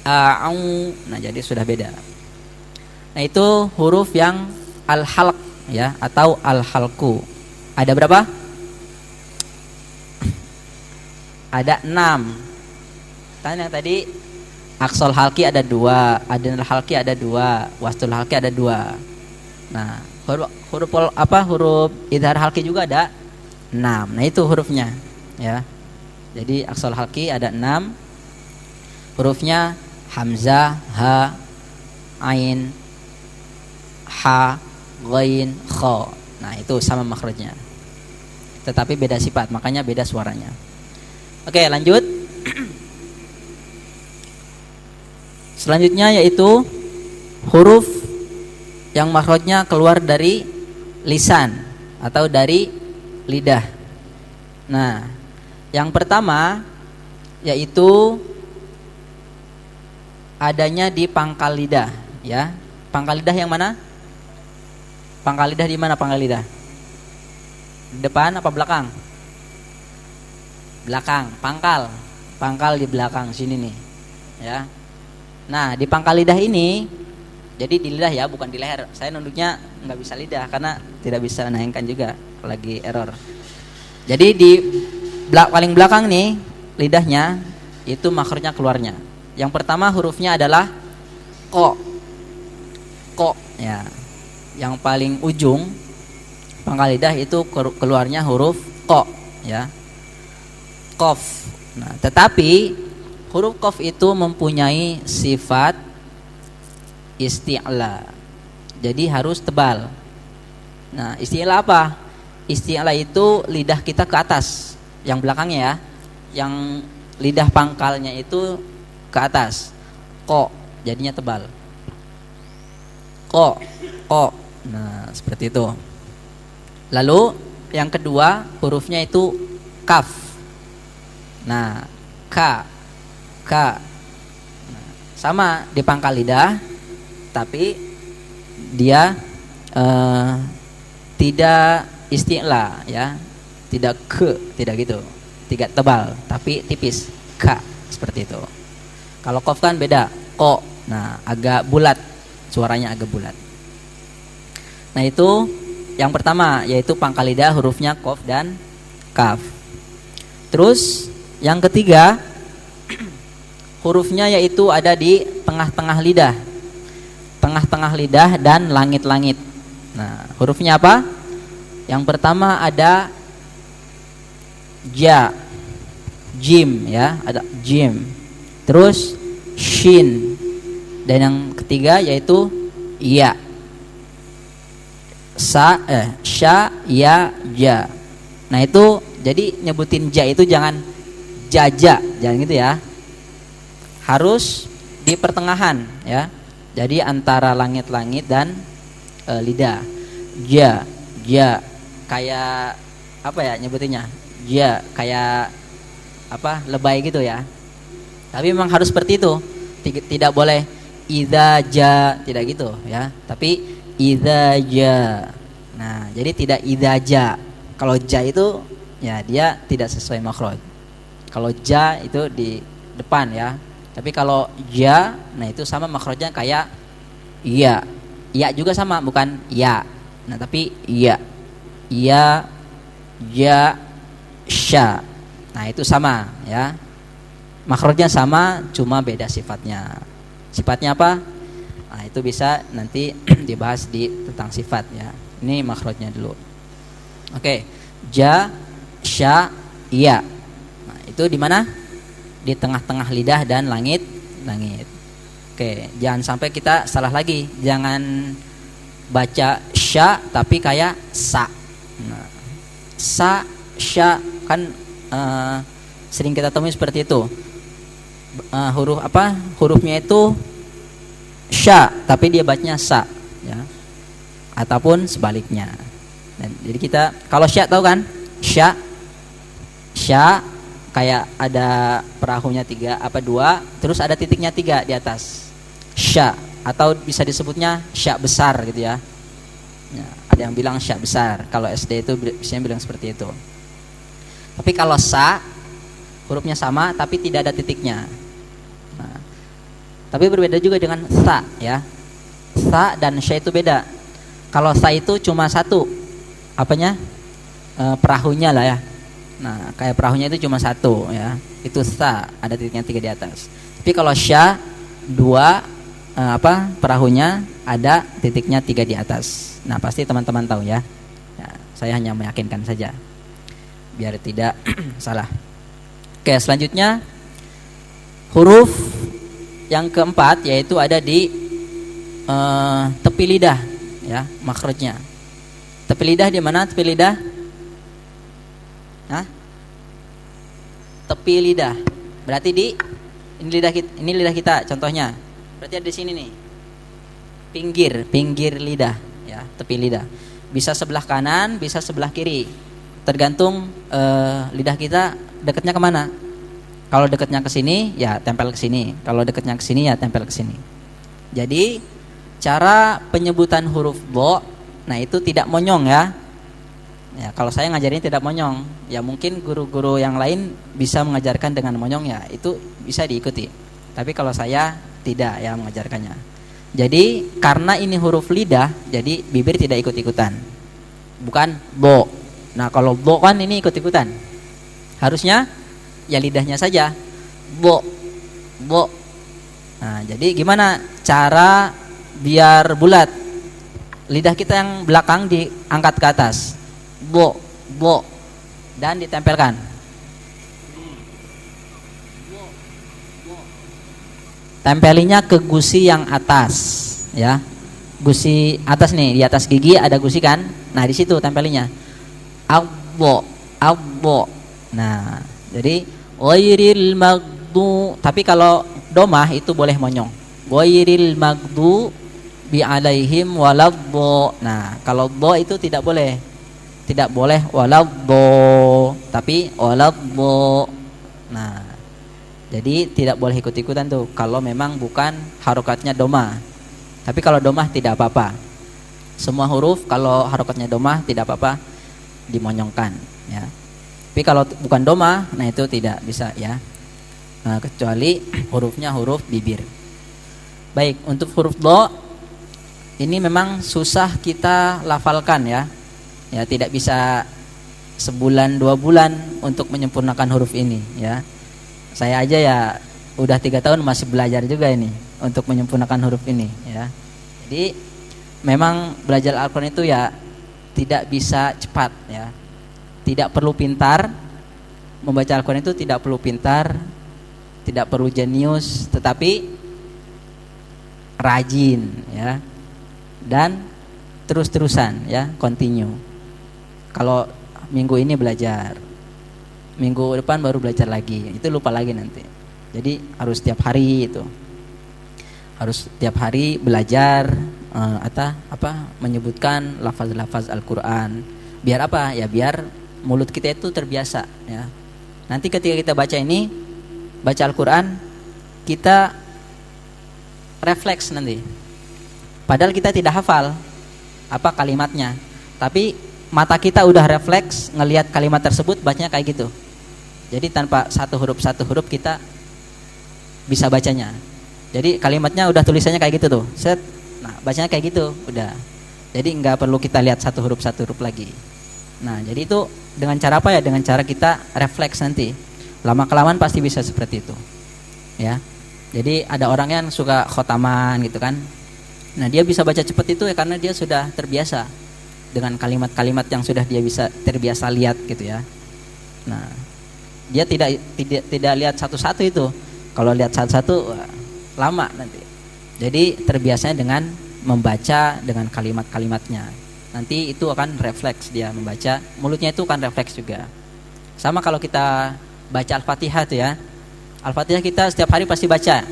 Au. Nah, jadi sudah beda. Nah, itu huruf yang al-halq ya, atau al-halqu. Ada berapa? Ada 6. Kan yang tadi aksol halki ada 2, adnal halki ada 2, wastul halki ada 2. Nah, huruf idhar halki juga ada 6. Nah, itu hurufnya ya. Jadi aksol halki ada 6. Hurufnya hamzah, ha, ain, ha, ghain, kha. Nah, itu sama makhrajnya. Tetapi beda sifat, makanya beda suaranya. Oke, lanjut. Selanjutnya yaitu huruf yang makhrajnya keluar dari lisan atau dari lidah. Nah, yang pertama yaitu adanya di pangkal lidah ya. Pangkal lidah yang mana? Pangkal lidah di mana pangkal lidah? Depan apa belakang? Belakang, pangkal di belakang sini nih ya. Nah, di pangkal lidah ini, jadi di lidah ya, bukan di leher. Saya nunduknya nggak bisa lidah karena tidak bisa naikkan juga, lagi error. Jadi di paling belakang nih lidahnya itu makhrajnya keluarnya. Yang pertama hurufnya adalah ko ya. Yang paling ujung pangkal lidah itu keluarnya huruf ko ya. Qaf. Nah, tetapi huruf qaf itu mempunyai sifat isti'la. Jadi harus tebal. Nah, isti'la apa? Isti'la itu lidah kita ke atas, yang belakangnya ya. Yang lidah pangkalnya itu ke atas. Ko, jadinya tebal. Ko. Nah, seperti itu. Lalu yang kedua hurufnya itu kaf. Nah, ka. Nah, sama di pangkal lidah, tapi dia tidak isti'la ya, tidak gitu, tidak tebal, tapi tipis, ka, seperti itu. Kalau qaf kan beda, ko. Nah, agak bulat, suaranya agak bulat. Nah, itu yang pertama yaitu pangkal lidah hurufnya qaf dan kaf. Terus yang ketiga hurufnya yaitu ada di tengah-tengah lidah. Tengah-tengah lidah dan langit-langit. Nah, hurufnya apa? Yang pertama ada ja, jim ya, ada jim. Terus shin, Dan yang ketiga yaitu ya. Sya, ya, ja. Nah itu jadi nyebutin ja itu jangan jaja, jangan gitu ya. Harus di pertengahan ya. Jadi antara langit-langit dan lidah. Ja, ja, kayak apa ya nyebutinnya? Ja, kayak apa? Lebay gitu ya. Tapi memang harus seperti itu. Tidak boleh idza ja, tidak gitu ya. Tapi idza ja. Nah, jadi tidak idza ja. Kalau ja itu ya dia tidak sesuai makhraj. Kalau ja itu di depan ya. Tapi kalau ja, nah itu sama makhrajnya kayak iya. Iya juga sama, bukan ya. Nah, tapi iya. Iya, ja, sya. Nah, itu sama ya. Makhrajnya sama, cuma beda sifatnya. Sifatnya apa? Nah, itu bisa nanti dibahas di tentang sifat ya. Ini makhrajnya dulu. Oke. Ja, sya, iya. Nah, itu di mana? Di tengah-tengah lidah dan langit. Oke, jangan sampai kita salah lagi. Jangan baca sya tapi kayak sa. Nah, sa, sya kan sering kita temui seperti itu. Huruf apa? Hurufnya itu sya tapi dia bacanya sa ya. Ataupun sebaliknya. Dan jadi kita kalau sya tahu kan? Sya kayak ada perahunya 3 apa 2, terus ada titiknya 3 di atas. Sya atau bisa disebutnya sya besar gitu ya. Ya, ada yang bilang sya besar. Kalau SD itu biasanya bilang seperti itu. Tapi kalau sa hurufnya sama tapi tidak ada titiknya. Nah, tapi berbeda juga dengan sa ya. Sa dan sya itu beda. Kalau sa itu cuma satu apanya? Perahunya lah ya. Nah, kayak perahunya itu cuma satu ya. Itu sa, ada titiknya 3 di atas. Tapi kalau sya 2 perahunya ada titiknya 3 di atas. Nah, pasti teman-teman tahu ya. Ya, saya hanya meyakinkan saja biar tidak salah. Oke, selanjutnya huruf yang keempat yaitu ada di tepi lidah ya, makhrajnya. Tepi lidah di mana tepi lidah? Hah? Tepi lidah. Berarti di ini lidah kita contohnya. Berarti ada di sini nih. Pinggir lidah ya, tepi lidah. Bisa sebelah kanan, bisa sebelah kiri. Tergantung lidah kita dekatnya kemana. Kalau dekatnya ke sini ya tempel ke sini. Kalau dekatnya ke sini ya tempel ke sini. Jadi cara penyebutan huruf bo, nah itu tidak monyong ya. Ya, kalau saya ngajarin tidak monyong, ya mungkin guru-guru yang lain bisa mengajarkan dengan monyong ya, itu bisa diikuti. Tapi kalau saya tidak ya mengajarkannya. Jadi karena ini huruf lidah, jadi bibir tidak ikut-ikutan. Bukan bo. Nah, kalau bo kan ini ikut-ikutan. Harusnya ya lidahnya saja. Bo. Nah, jadi gimana cara biar bulat? Lidah kita yang belakang diangkat ke atas. Bo dan ditempelkan. Tempelinya ke gusi yang atas ya. Gusi atas nih, di atas gigi ada gusi kan? Nah, di situ tempelinya. Abbo. Nah, jadi ghairil maghdu, tapi kalau domah itu boleh monyong. Ghairil maghdu bi alaihim waladdo. Nah, kalau bo itu tidak boleh. Tidak boleh waladdo, tapi waladdo. Nah, jadi tidak boleh ikut-ikutan tuh kalau memang bukan harokatnya domah. Tapi kalau domah tidak apa-apa. Semua huruf kalau harokatnya domah tidak apa-apa dimonyongkan ya. Tapi kalau bukan domah, nah itu tidak bisa ya. Nah, kecuali hurufnya huruf bibir. Baik, untuk huruf do ini memang susah kita lafalkan ya. Ya, tidak bisa sebulan 2 bulan untuk menyempurnakan huruf ini ya. Saya aja ya udah 3 tahun masih belajar juga ini untuk menyempurnakan huruf ini ya. Jadi memang belajar Al-Quran itu ya tidak bisa cepat ya. Tidak perlu pintar. Membaca Al-Quran itu tidak perlu pintar, tidak perlu jenius, tetapi rajin ya, dan terus-terusan ya, continue. Kalau minggu ini belajar, minggu depan baru belajar lagi, itu lupa lagi nanti. Jadi harus tiap hari itu, harus tiap hari belajar menyebutkan lafaz-lafaz Al-Quran. Biar apa ya, biar mulut kita itu terbiasa ya. Nanti ketika kita baca Al-Quran, kita refleks nanti. Padahal kita tidak hafal apa kalimatnya, tapi mata kita udah refleks ngelihat kalimat tersebut, bacanya kayak gitu. Jadi tanpa satu huruf kita bisa bacanya. Jadi kalimatnya udah tulisannya kayak gitu tuh, set. Nah bacanya kayak gitu udah. Jadi nggak perlu kita lihat satu huruf lagi. Nah jadi itu dengan cara apa ya? Dengan cara kita refleks nanti. Lama kelamaan pasti bisa seperti itu ya. Jadi ada orang yang suka khotaman gitu kan. Nah dia bisa baca cepat itu ya karena dia sudah terbiasa dengan kalimat-kalimat yang sudah dia bisa terbiasa lihat gitu ya. Nah dia tidak lihat satu-satu itu. Kalau lihat satu-satu lama nanti. Jadi terbiasanya dengan membaca dengan kalimat-kalimatnya. Nanti itu akan refleks, dia membaca, mulutnya itu akan refleks juga. Sama kalau kita baca Al-Fatihah tuh ya. Al-Fatihah kita setiap hari pasti baca.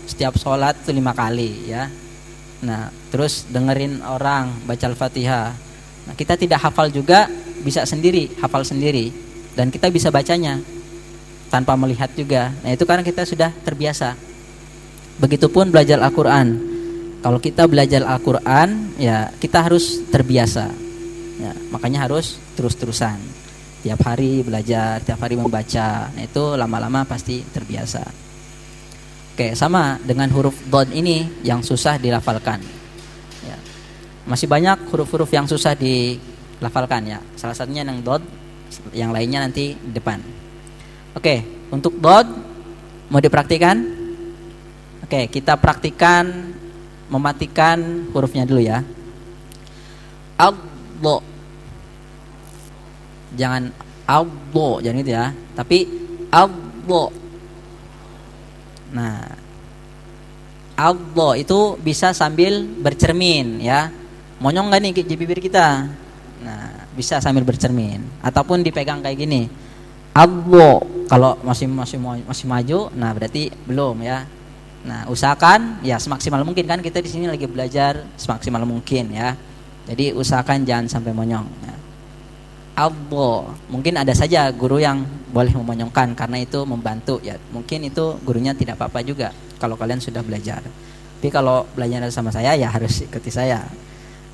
Setiap sholat itu 5 kali ya. Nah, terus dengerin orang baca Al-Fatihah. Nah, kita tidak hafal juga, bisa sendiri, hafal sendiri. Dan kita bisa bacanya tanpa melihat juga. Nah, itu karena kita sudah terbiasa. Begitupun belajar Al-Quran. Kalau kita belajar Al-Quran, ya kita harus terbiasa. Ya, makanya harus terus-terusan. Tiap hari belajar, tiap hari membaca. Nah, itu lama-lama pasti terbiasa. Oke, sama dengan huruf Dhad ini yang susah dilafalkan. Ya. Masih banyak huruf-huruf yang susah dilafalkan ya. Salah satunya yang Dhad, yang lainnya nanti di depan. Oke, untuk Dhad mau dipraktikan? Oke, kita praktikan mematikan hurufnya dulu ya. Allah. Jangan Allah, jangan itu ya. Tapi Allah. Nah, Allah itu bisa sambil bercermin ya. Monyong nggak nih di bibir kita? Nah, bisa sambil bercermin ataupun dipegang kayak gini. Allah. Kalau masih maju, nah berarti belum ya. Nah, usahakan ya semaksimal mungkin, kan kita di sini lagi belajar semaksimal mungkin ya. Jadi usahakan jangan sampai monyong. Ya. Allah. Mungkin ada saja guru yang boleh memonyongkan karena itu membantu ya. Mungkin itu gurunya tidak apa-apa juga kalau kalian sudah belajar. Tapi kalau belajar sama saya ya harus ikuti saya.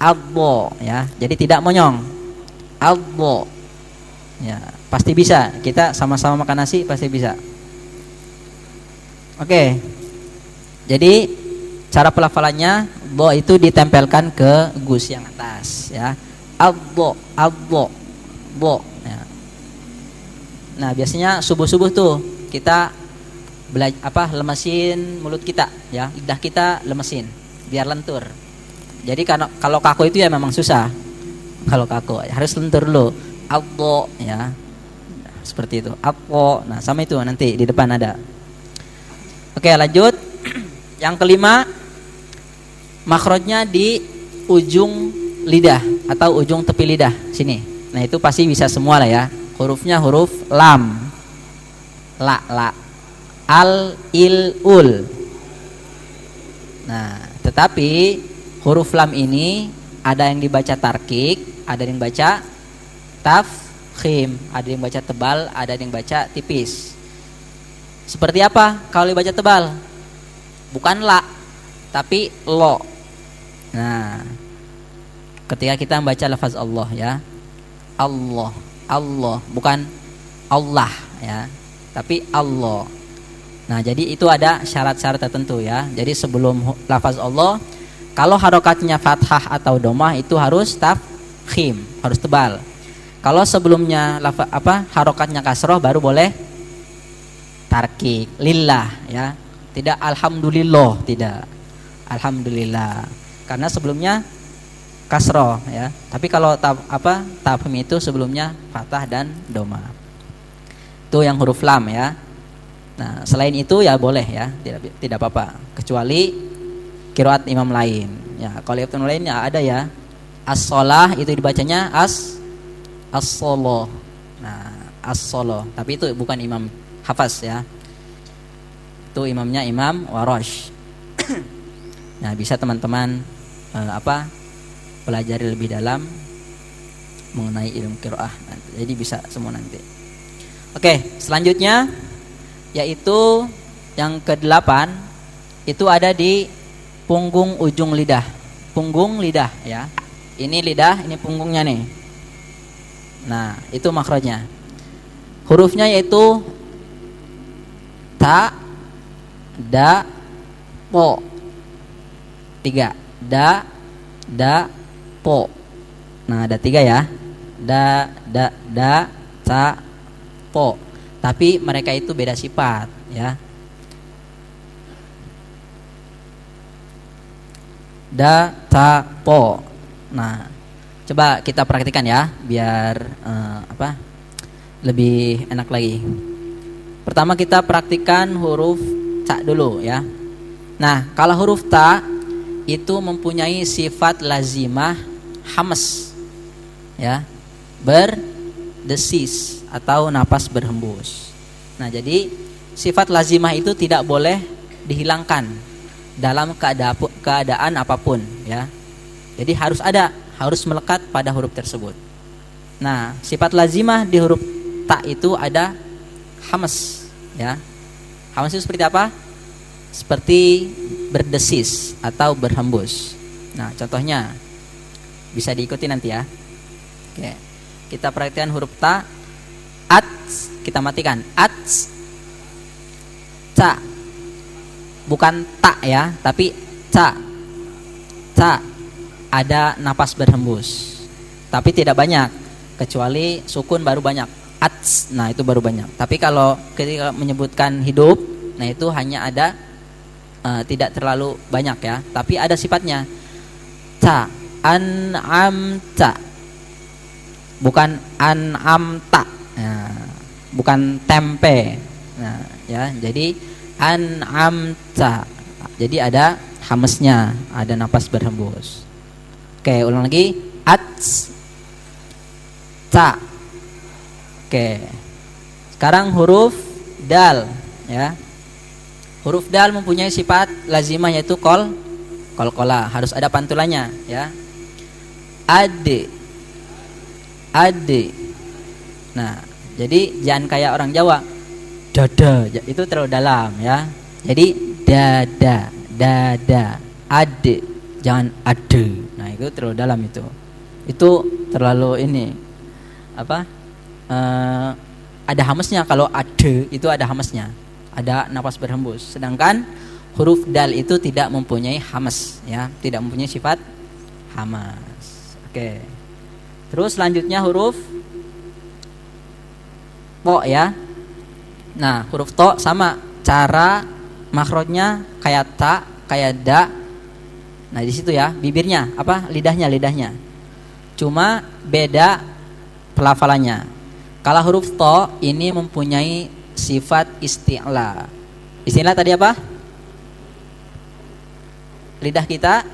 Allah ya. Jadi tidak monyong. Allah. Ya, pasti bisa. Kita sama-sama makan nasi pasti bisa. Oke. Jadi cara pelafalannya bo itu ditempelkan ke gus yang atas ya. Allah, Allah. Bo ya. Nah biasanya subuh-subuh tuh kita lemesin mulut kita ya, lidah kita lemesin biar lentur. Jadi kalau kaku itu ya memang susah. Kalau kaku harus lentur dulu. Abbo ya, seperti itu. Abbo. Nah sama itu nanti di depan ada. Oke lanjut. Yang kelima, makhrajnya di ujung lidah atau ujung tepi lidah sini. Nah itu pasti bisa semua lah ya. Hurufnya huruf lam, la, al, il, ul. Nah tetapi huruf lam ini ada yang dibaca tarkik, ada yang baca tafkhim, ada yang baca tebal, ada yang baca tipis. Seperti apa kalau dibaca tebal? Bukan la, tapi lo. Nah ketika kita membaca lafaz Allah ya, Allah, Allah, bukan Allah ya, tapi Allah. Nah jadi itu ada syarat-syarat tertentu ya. Jadi sebelum lafaz Allah, kalau harokatnya fathah atau domah itu harus tafkhim, harus tebal. Kalau sebelumnya harokatnya kasroh baru boleh tarkik, lillah ya. Tidak alhamdulillah, tidak alhamdulillah. Karena sebelumnya kasroh ya. Tapi kalau tafkhim itu sebelumnya fathah dan doma. Itu yang huruf lam ya. Nah, selain itu ya boleh ya, tidak apa-apa. Kecuali qiraat imam lain. Ya, kalau imam lain ya ada ya. As-shalah itu dibacanya as-shalah. Nah, as-shalah. Tapi itu bukan imam hafaz ya. Itu imamnya Imam Warash. Nah, bisa teman-teman pelajari lebih dalam mengenai ilmu qiraah nanti. Jadi bisa semua nanti. Oke, selanjutnya yaitu yang ke-8 itu ada di punggung ujung lidah. Punggung lidah ya. Ini lidah, ini punggungnya nih. Nah, itu makhrajnya. Hurufnya yaitu ta, da, po. 3. Da, po. Nah, ada 3 ya. Da, ta, po. Tapi mereka itu beda sifat ya. Da, ta, po. Nah, coba kita praktikkan ya biar lebih enak lagi. Pertama kita praktikkan huruf ta dulu ya. Nah, kalau huruf ta itu mempunyai sifat lazimah hamas ya, berdesis atau napas berhembus. Nah, jadi sifat lazimah itu tidak boleh dihilangkan dalam keadaan apapun ya. Jadi harus melekat pada huruf tersebut. Nah, sifat lazimah di huruf ta itu ada hamas ya. Hamas itu seperti apa? Seperti berdesis atau berhembus. Nah, contohnya bisa diikuti nanti ya. Oke. Kita perhatikan huruf ta. Ats, kita matikan. Ats. Ta. Bukan tak ya, tapi ta. Ta. Ada napas berhembus. Tapi tidak banyak, kecuali sukun baru banyak. Ats. Nah, itu baru banyak. Tapi kalau ketika menyebutkan hidup, nah itu hanya ada tidak terlalu banyak ya, tapi ada sifatnya. Ta, an'amta, bukan an'amta, bukan tempe. Nah, ya, jadi an'amta, jadi ada hamesnya, ada napas berhembus. Oke, ulang lagi. Ats, ta. Oke, sekarang huruf dal ya. Huruf dal mempunyai sifat lazimah yaitu qalqalah, harus ada pantulannya ya. Ade. Nah, jadi jangan kayak orang Jawa. Dada, itu terlalu dalam ya. Jadi dada. Ade, jangan ade. Nah, itu terlalu dalam itu. Itu terlalu ini ada hamesnya. Kalau ade itu ada hamesnya, ada napas berhembus. Sedangkan huruf dal itu tidak mempunyai hamas ya, tidak mempunyai sifat hamas. Oke. Terus selanjutnya huruf po ya. Nah, huruf to sama cara makhrajnya kayak ta, kayak da. Nah, di situ ya, bibirnya lidahnya. Cuma beda pelafalannya. Kalau huruf to ini mempunyai sifat isti'la. Isti'la tadi apa? Lidah kita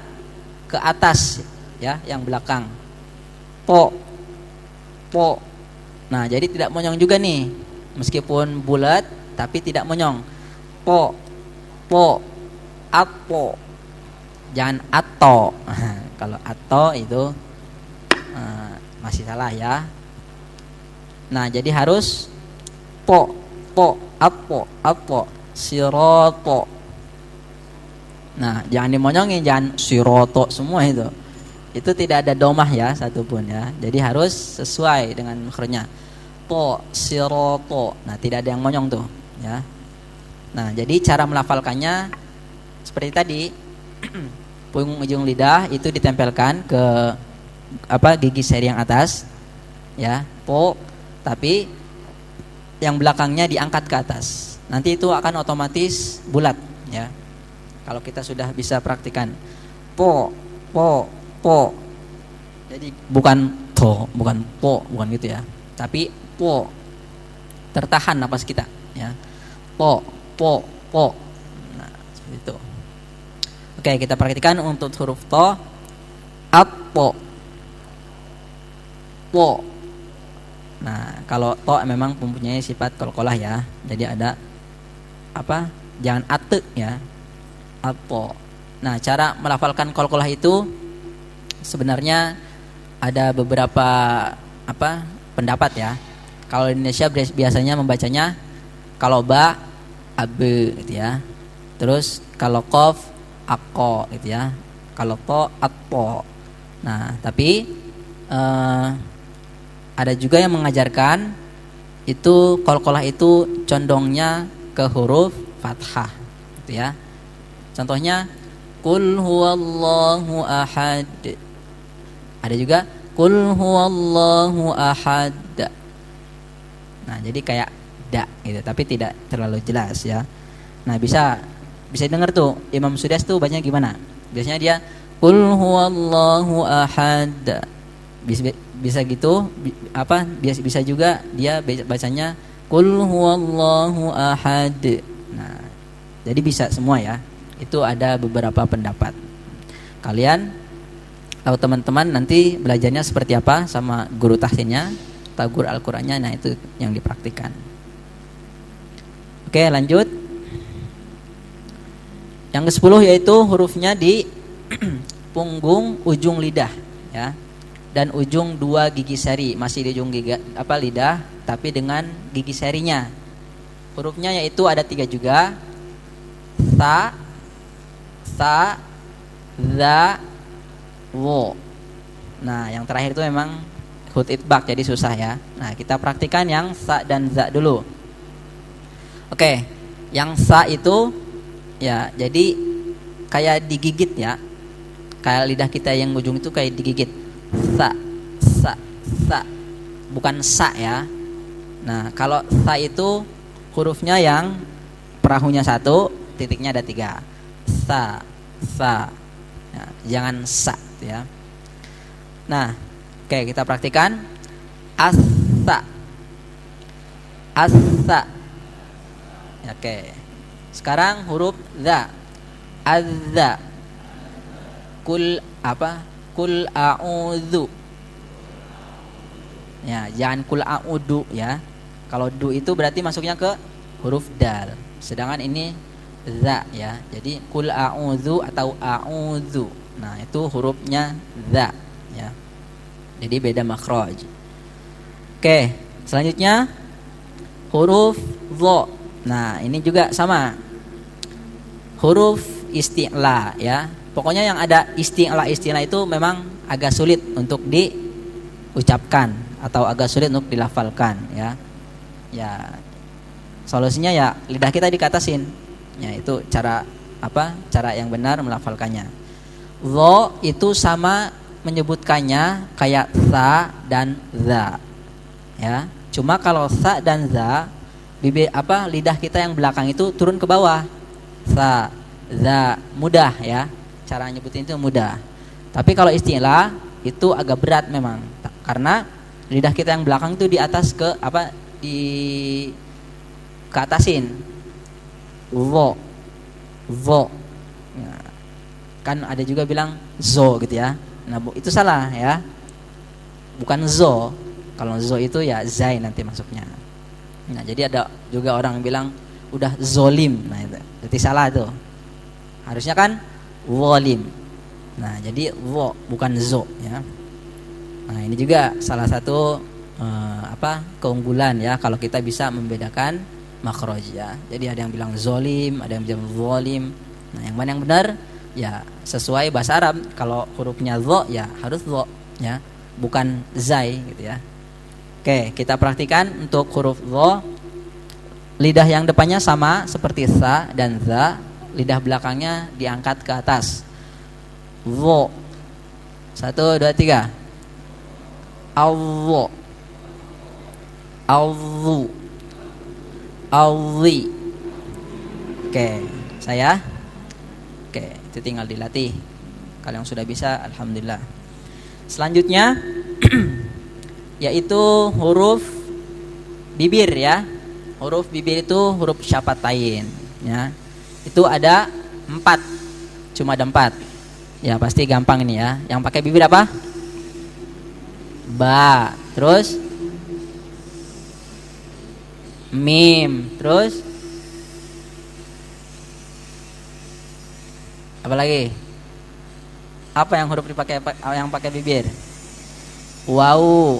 ke atas ya, yang belakang. Po. Nah, jadi tidak monyong juga nih. Meskipun bulat tapi tidak monyong. Po. Apo. Jangan ato. Kalau ato itu masih salah ya. Nah, jadi harus po, apo, siroto. Nah, jangan dimonyongin, jangan siroto semua itu. Itu tidak ada domah ya satupun ya. Jadi harus sesuai dengan makhrajnya. Po, siroto. Nah, tidak ada yang monyong tuh ya. Nah, jadi cara melafalkannya seperti tadi. Punggung ujung lidah itu ditempelkan ke gigi seri yang atas ya, po, tapi yang belakangnya diangkat ke atas. Nanti itu akan otomatis bulat ya. Kalau kita sudah bisa praktikan po. Jadi bukan to, bukan po, bukan gitu ya. Tapi po. Tertahan napas kita ya. Po. Nah, seperti itu. Oke, kita perhatikan untuk huruf to. At-to. To. Nah, kalau to memang mempunyai sifat qalqalah ya. Jadi ada apa? Jangan ate ya. At-to. Nah, cara melafalkan qalqalah itu sebenarnya ada beberapa pendapat ya. Kalau di Indonesia biasanya membacanya kalau ba abe gitu ya. Terus kalau qaf aqo gitu ya. Kalau to atpo. Nah, tapi ada juga yang mengajarkan itu qalqalah itu condongnya ke huruf fathah gitu ya. Contohnya qul huwallahu ahad. Ada juga qul huwallahu ahad. Nah, jadi kayak da gitu, tapi tidak terlalu jelas ya. Nah, bisa dengar tuh Imam Sudais tuh bacanya gimana? Biasanya dia qul huwallahu ahad. Bisa gitu bisa juga dia bacanya qul huwallahu ahad. Nah, jadi bisa semua ya. Itu ada beberapa pendapat. Kalian atau teman-teman nanti belajarnya seperti apa sama guru tahsinnya, atau guru Al-Qur'annya, nah itu yang dipraktikkan. Oke, lanjut. Yang ke-10 yaitu hurufnya di punggung ujung lidah ya. Dan ujung 2 gigi seri, masih di ujung lidah tapi dengan gigi serinya. Hurufnya yaitu ada 3 juga. Sa, za, wo. Nah, yang terakhir itu memang huruf itbaq, jadi susah ya. Nah, kita praktikan yang sa dan za dulu. Oke, yang sa itu ya, jadi kayak digigit ya. Kayak lidah kita yang ujung itu kayak digigit. Sa. Bukan sa ya. Nah, kalau sa itu hurufnya yang perahunya 1, titiknya ada 3. Sa. Ya, jangan sa ya. Nah, oke, kita praktikan. Asa. Oke. Sekarang huruf za. Azza. Kul a'udzu. Ya, jangan kul a'udu ya. Kalau du itu berarti masuknya ke huruf dal. Sedangkan ini za ya. Jadi kul a'udzu atau a'udzu. Nah, itu hurufnya za ya. Jadi beda makhraj. Oke, selanjutnya huruf dha. Nah, ini juga sama. Huruf isti'la ya. Pokoknya yang ada isti'la itu memang agak sulit untuk diucapkan atau agak sulit untuk dilafalkan ya. Ya, solusinya ya lidah kita dikatasin. Ya, itu cara yang benar melafalkannya. Dha itu sama menyebutkannya kayak sa dan za. Ya, cuma kalau sa dan za lidah kita yang belakang itu turun ke bawah. Sa, za, mudah ya. Cara nyebutin itu mudah. Tapi kalau istilah itu agak berat memang. Karena lidah kita yang belakang itu di atas ke atasin. Vo. Ya. Kan ada juga bilang zo gitu ya. Nah, itu salah ya. Bukan zo. Kalau zo itu ya zai nanti masuknya. Nah, jadi ada juga orang yang bilang udah zolim. Nah, itu berarti salah tuh. Harusnya kan wolim. Nah, jadi wo bukan zo ya. Nah, ini juga salah satu keunggulan ya kalau kita bisa membedakan makhraj ya. Jadi ada yang bilang zolim, ada yang bilang wolim. Nah, yang mana yang benar? Ya sesuai bahasa Arab. Kalau hurufnya zo ya harus zo ya, bukan zai gitu ya. Oke, kita praktikan untuk huruf zo. Lidah yang depannya sama seperti sa dan za, lidah belakangnya diangkat ke atas. Zo. 1, 2, 3. Allo. Allu. Alli. Oke, saya. Oke, itu tinggal dilatih. Kalau yang sudah bisa, alhamdulillah. Selanjutnya yaitu huruf bibir ya. Huruf bibir itu huruf syafatain ya. Itu ada 4. cuma ada 4. Ya pasti gampang ini ya. Yang pakai bibir apa? Ba. Terus mim. Terus apa lagi? Apa yang huruf dipakai yang pakai bibir? Wow.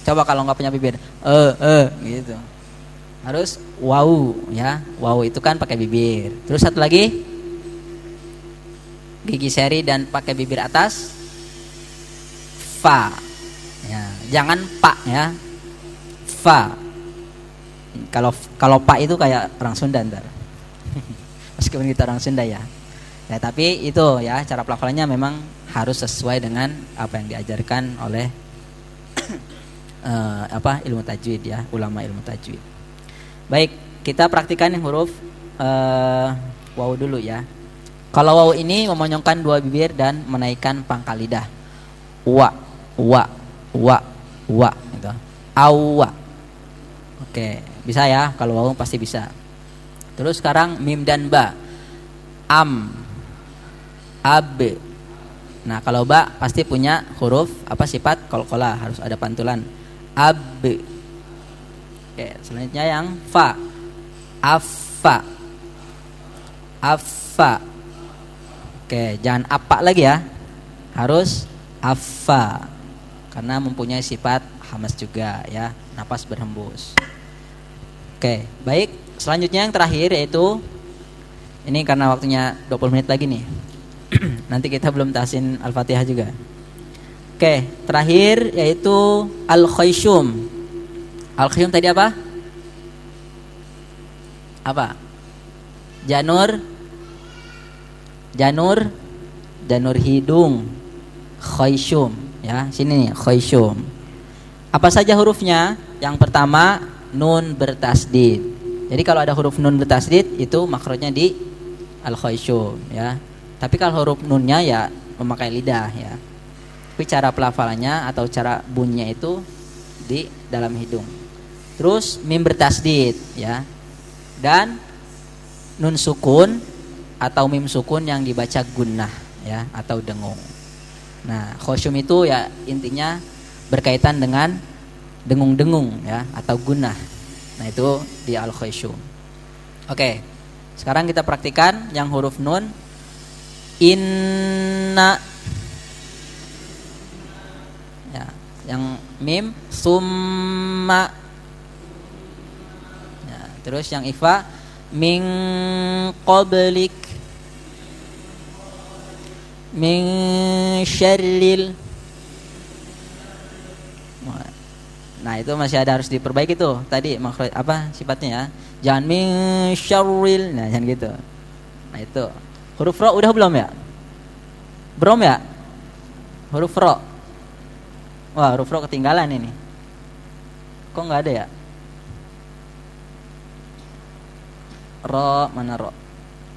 Coba kalau nggak punya bibir, gitu. Harus wow ya. Wow itu kan pakai bibir. Terus satu lagi, gigi seri dan pakai bibir atas, fa. Ya, jangan pak ya. Fa. Kalau pak itu kayak orang Sunda ntar. Meskipun kita orang Sunda ya. Ya tapi itu ya cara pelafalannya memang harus sesuai dengan apa yang diajarkan oleh ilmu tajwid ya, ulama ilmu tajwid. Baik, kita praktikan yang huruf waw dulu ya. Kalau waw ini memonyongkan 2 bibir dan menaikkan pangkal lidah. Wa, gitu. Awwa. Oke, bisa ya. Kalau waw pasti bisa. Terus sekarang mim dan ba. Am, ab. Nah, kalau ba pasti punya huruf sifat qalqalah, harus ada pantulan. Ab. Oke, selanjutnya yang fa. Affa. Affa. Oke, jangan apa lagi ya. Harus affa. Karena mempunyai sifat hamas juga ya, napas berhembus. Oke, baik. Selanjutnya yang terakhir yaitu ini karena waktunya 20 menit lagi nih. Nanti kita belum tahsin Al-Fatihah juga. Oke, terakhir yaitu Al-Khayshum. Al-Khayshum tadi apa? Apa? Janur hidung. Khayshum ya, sini nih Khayshum. Apa saja hurufnya? Yang pertama nun bertasdid. Jadi kalau ada huruf nun bertasdid itu makhrajnya di Al-Khayshum ya. Tapi kalau huruf nunnya ya memakai lidah ya. Tapi cara pelafalannya atau cara bunyinya itu di dalam hidung. Terus mim bertasdid ya. Dan nun sukun atau mim sukun yang dibaca gunnah ya atau dengung. Nah, khosyum itu ya intinya berkaitan dengan dengung-dengung ya atau gunnah. Nah, itu di al-khosyum. Oke. Sekarang kita praktikan yang huruf nun. Inna ya, yang mim summa ya, terus yang ifa min qablik min syarril. Nah itu masih ada harus diperbaiki tuh tadi makhraj sifatnya ya, jangan min syarril, nah jangan gitu. Nah itu huruf ro udah belum ya? Belum ya? Huruf ro. Wah, huruf ro ketinggalan ini. Kok nggak ada ya? Ro, mana ro?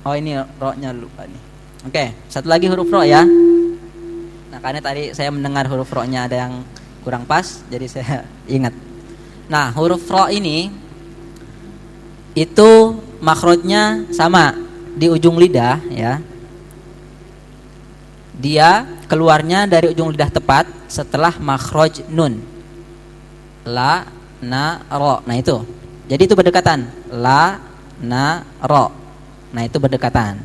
Oh ini ro-nya lupa nih. Oke, satu lagi huruf ro ya. Nah, karena tadi saya mendengar huruf ro-nya ada yang kurang pas, jadi saya ingat. Nah, huruf ro ini itu makhrajnya sama di ujung lidah ya. Dia keluarnya dari ujung lidah tepat setelah makhraj nun. La, na, ro. Nah itu. Jadi itu berdekatan. La, na, ro. Nah itu berdekatan.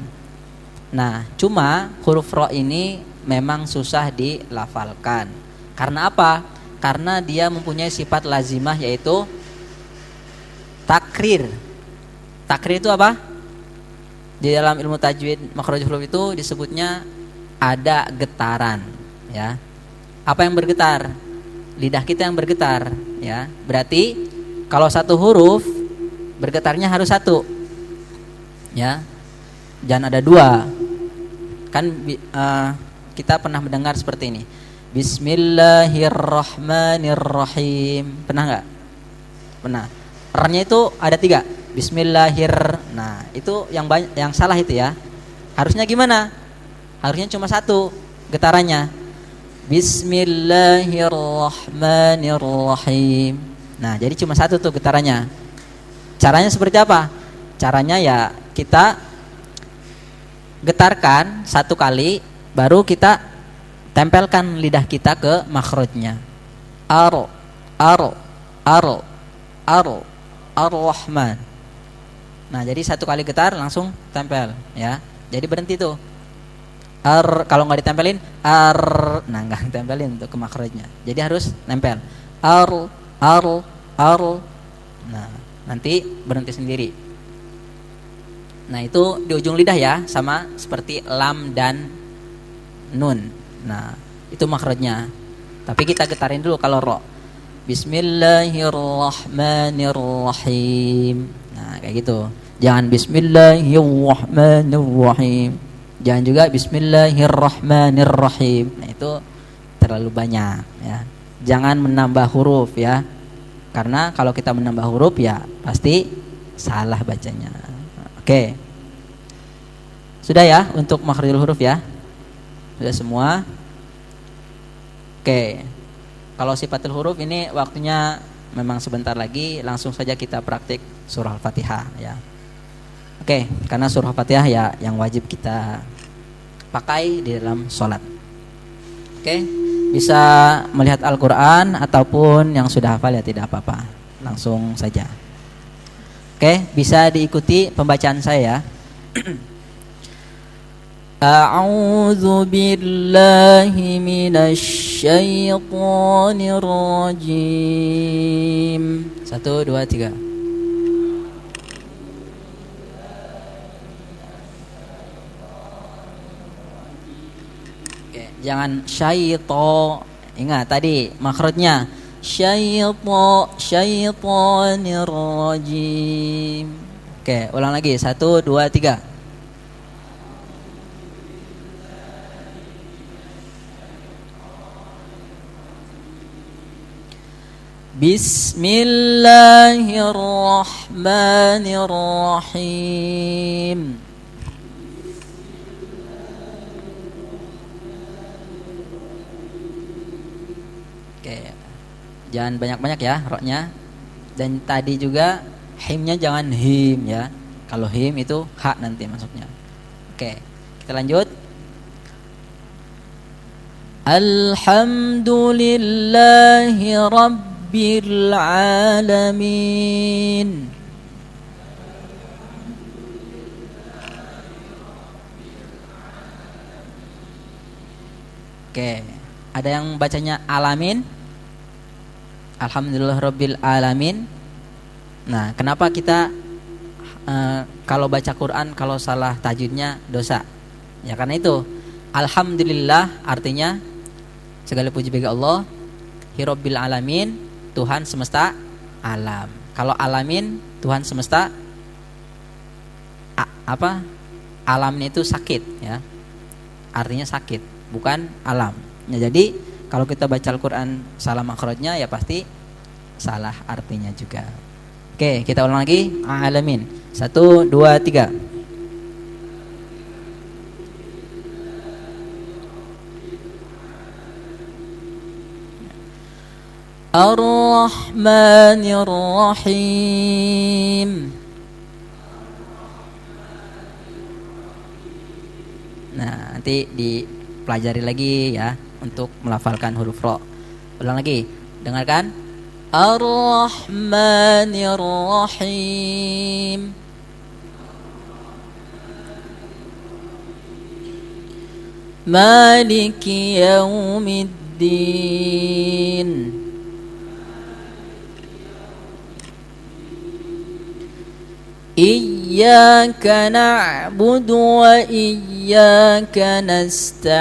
Nah cuma huruf ro ini memang susah dilafalkan. Karena apa? Karena dia mempunyai sifat lazimah yaitu takrir. Takrir itu apa? Di dalam ilmu tajwid makhraj huruf itu disebutnya ada getaran ya. Apa yang bergetar? Lidah kita yang bergetar ya. Berarti kalau satu huruf bergetarnya harus satu ya. Jangan ada dua. Kan kita pernah mendengar seperti ini. Bismillahirrahmanirrahim. Pernah enggak? Pernah. R-nya itu ada 3. Bismillahir. Nah, itu yang salah itu ya. Harusnya gimana? Harusnya cuma satu getarannya. Bismillahirrahmanirrahim. Nah, jadi cuma satu tuh getarannya. Caranya seperti apa? Caranya ya kita getarkan 1 kali, baru kita tempelkan lidah kita ke makhrajnya. Ar, ar, ar, ar, ar-Rahman. Nah, jadi 1 kali getar langsung tempel ya. Jadi berhenti tuh. Kalau nggak ditempelin nah nggak ditempelin untuk ke makhrajnya. Jadi harus nempel. Ar, ar. Nah, nanti berhenti sendiri. Nah, itu di ujung lidah ya, sama seperti lam dan nun. Nah, itu makhrajnya. Tapi kita getarin dulu kalau ro. Bismillahirrahmanirrahim. Nah, kayak gitu. Jangan Bismillahirrahmanirrahim. Jangan juga Bismillahirrahmanirrahim. Nah, itu terlalu banyak ya. Jangan menambah huruf ya. Karena kalau kita menambah huruf ya pasti salah bacanya. Oke. Sudah ya untuk makhrajul huruf ya? Sudah semua? Oke. Kalau sifatul huruf ini waktunya memang sebentar lagi, langsung saja kita praktik surah Al-Fatihah ya. Oke, karena surah Al-Fatihah ya yang wajib kita pakai di dalam sholat. Oke, bisa melihat Al-Quran ataupun yang sudah hafal ya tidak apa-apa, langsung saja. Oke, bisa diikuti pembacaan saya. A'udzu billahi minasy syaithanir rajim. 1 2 3. Oke, jangan syaito. Ingat tadi makhrajnya syaitanir rajim. Oke, ulang lagi 1 2 3. Bismillahirrahmanirrahim. Oke, jangan banyak-banyak ya roknya. Dan tadi juga himnya jangan him ya. Kalau him itu hak nanti masuknya. Oke, kita lanjut. Alhamdulillahi Rabbil alamin. Oke, ada yang bacanya alamin. Alhamdulillah Rabbil alamin. Nah, kenapa kita kalau baca Quran kalau salah tajwidnya dosa? Ya karena itu. Alhamdulillah artinya segala puji bagi Allah, Rabbil alamin, Tuhan semesta alam. Kalau alamin Tuhan semesta apa? Alamnya itu sakit ya. Artinya sakit, bukan alam. Ya, jadi kalau kita baca Al-Qur'an salah makhrajnya ya pasti salah artinya juga. Oke, kita ulang lagi. Alamin. 1 2 3. Ar-Rahmanir Rahim. Nah, nanti dipelajari lagi ya untuk melafalkan huruf ro. Ulang lagi. Dengarkan. Ar-Rahmanir Rahim. Maliki yaumiddin. Iyyaka na'budu wa iyyaka nasta'in.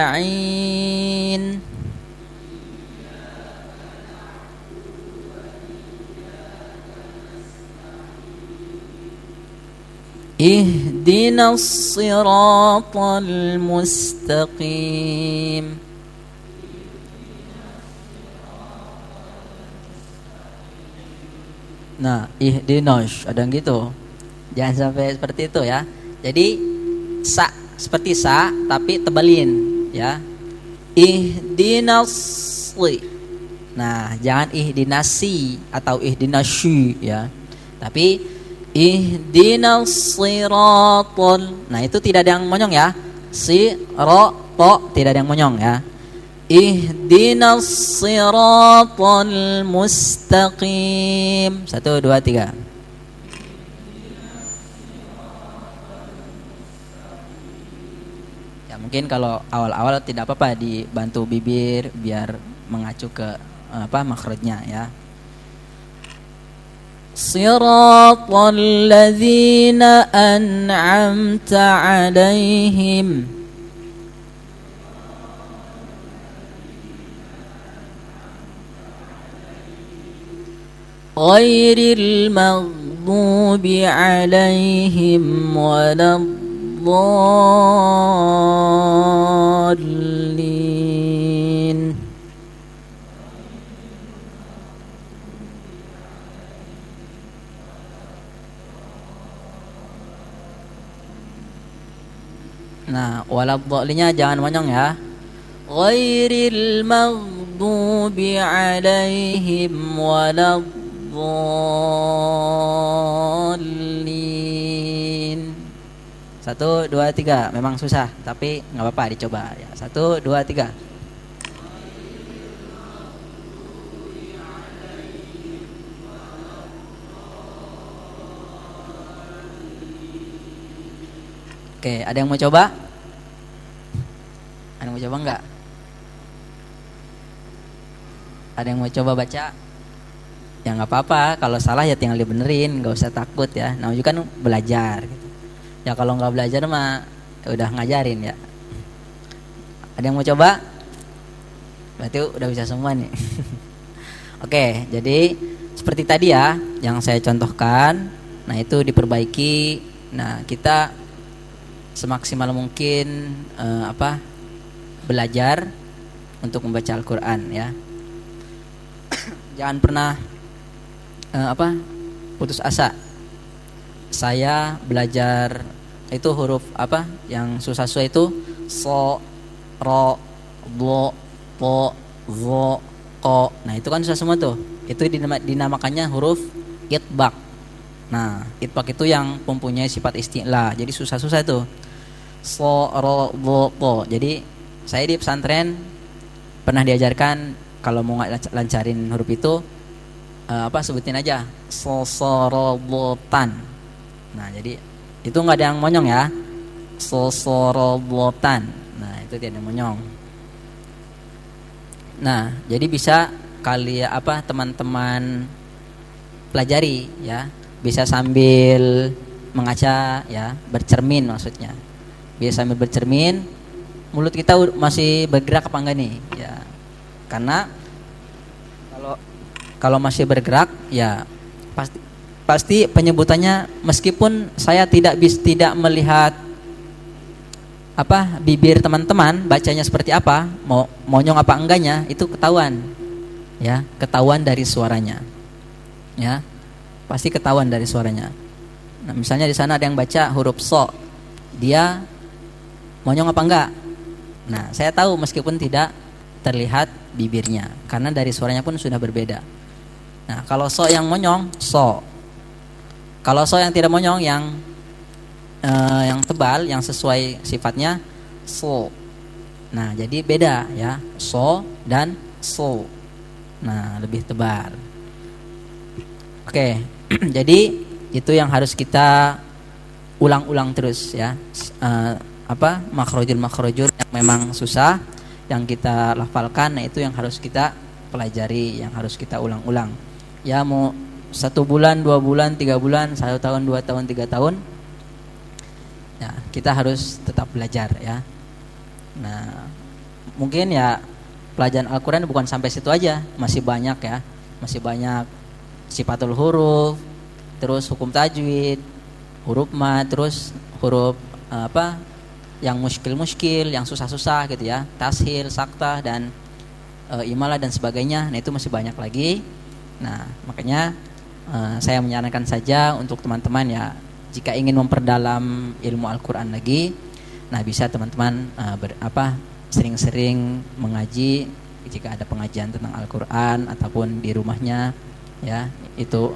Ihdinas siratal mustaqim. Nah, ihdinas ada yang gitu. Jangan sampai seperti itu ya. Jadi sa seperti sa tapi tebalin ya. Ihdinasli. Nah, jangan ihdinasi atau ihdinasy ya. Tapi ihdinas siratal. Nah, itu tidak ada yang monyong ya. sirata, tidak ada yang monyong ya. Ihdinas siratal mustaqim. 1 2 3. Ya mungkin kalau awal-awal tidak apa-apa dibantu bibir biar mengacu ke makhrajnya ya. Siratal ladzina an'amta 'alaihim ghairil maghdubi 'alaihim waladdallin. Nah, waladhdallinnya jangan monyong ya. Ghairil maghdubi 'alaihim waladdallin. 1 2 3. Memang susah, tapi nggak apa-apa dicoba ya. 1 2 3. Oke, ada yang mau coba? Ada yang mau coba enggak? Ada yang mau coba baca? Ya nggak apa-apa, kalau salah ya tinggal dibenerin, nggak usah takut ya. Namanya juga kan belajar gitu. Ya kalau nggak belajar mah udah ngajarin ya. Ada yang mau coba? Berarti udah bisa semua nih. Oke, jadi seperti tadi ya yang saya contohkan. Nah itu diperbaiki. Nah kita semaksimal mungkin belajar untuk membaca Al-Quran ya. Jangan pernah putus asa. Saya belajar itu huruf yang susah-susah itu so, ro, bo, po, vo, ko. Nah itu kan susah semua tuh. Itu dinamakannya huruf itbaq. Nah itbaq itu yang mempunyai sifat isti'la. Jadi susah-susah itu. So, ro, bo, po. Jadi saya di pesantren pernah diajarkan kalau mau lancarin huruf itu sebutin aja sosorobotan. Nah jadi itu nggak ada yang monyong ya, sosorobotan. Nah itu tidak ada yang monyong. Nah jadi bisa teman-teman pelajari ya, bisa sambil mengaca ya, bercermin maksudnya. Bisa sambil bercermin, mulut kita masih bergerak apa enggak nih ya. Karena kalau masih bergerak ya pasti penyebutannya, meskipun saya tidak melihat bibir teman-teman bacanya seperti apa, monyong apa enggaknya itu ketahuan ya, ketahuan dari suaranya ya, pasti ketahuan dari suaranya. Nah misalnya di sana ada yang baca huruf so, dia monyong apa enggak. Nah saya tahu meskipun tidak terlihat bibirnya, karena dari suaranya pun sudah berbeda. Nah kalau so yang monyong so, kalau so yang tidak monyong yang tebal, yang sesuai sifatnya so. Nah jadi beda ya, so dan so. Nah lebih tebal. Oke, jadi itu yang harus kita ulang-ulang terus ya. Makhrajul yang memang susah, yang kita lafalkan, nah itu yang harus kita pelajari, yang harus kita ulang-ulang. Ya mau 1 bulan, 2 bulan, 3 bulan, 1 tahun, 2 tahun, 3 tahun, ya kita harus tetap belajar ya. Nah mungkin ya pelajaran Al-Quran bukan sampai situ aja, masih banyak ya, masih banyak sifatul huruf, terus hukum tajwid, huruf mad, terus huruf yang muskil, yang susah-susah gitu ya, tashil, saktah dan imalah dan sebagainya. Nah itu masih banyak lagi. Nah makanya saya menyarankan saja untuk teman-teman ya, jika ingin memperdalam ilmu Al-Quran lagi, nah bisa teman-teman sering-sering mengaji. Jika ada pengajian tentang Al-Quran ataupun di rumahnya ya, itu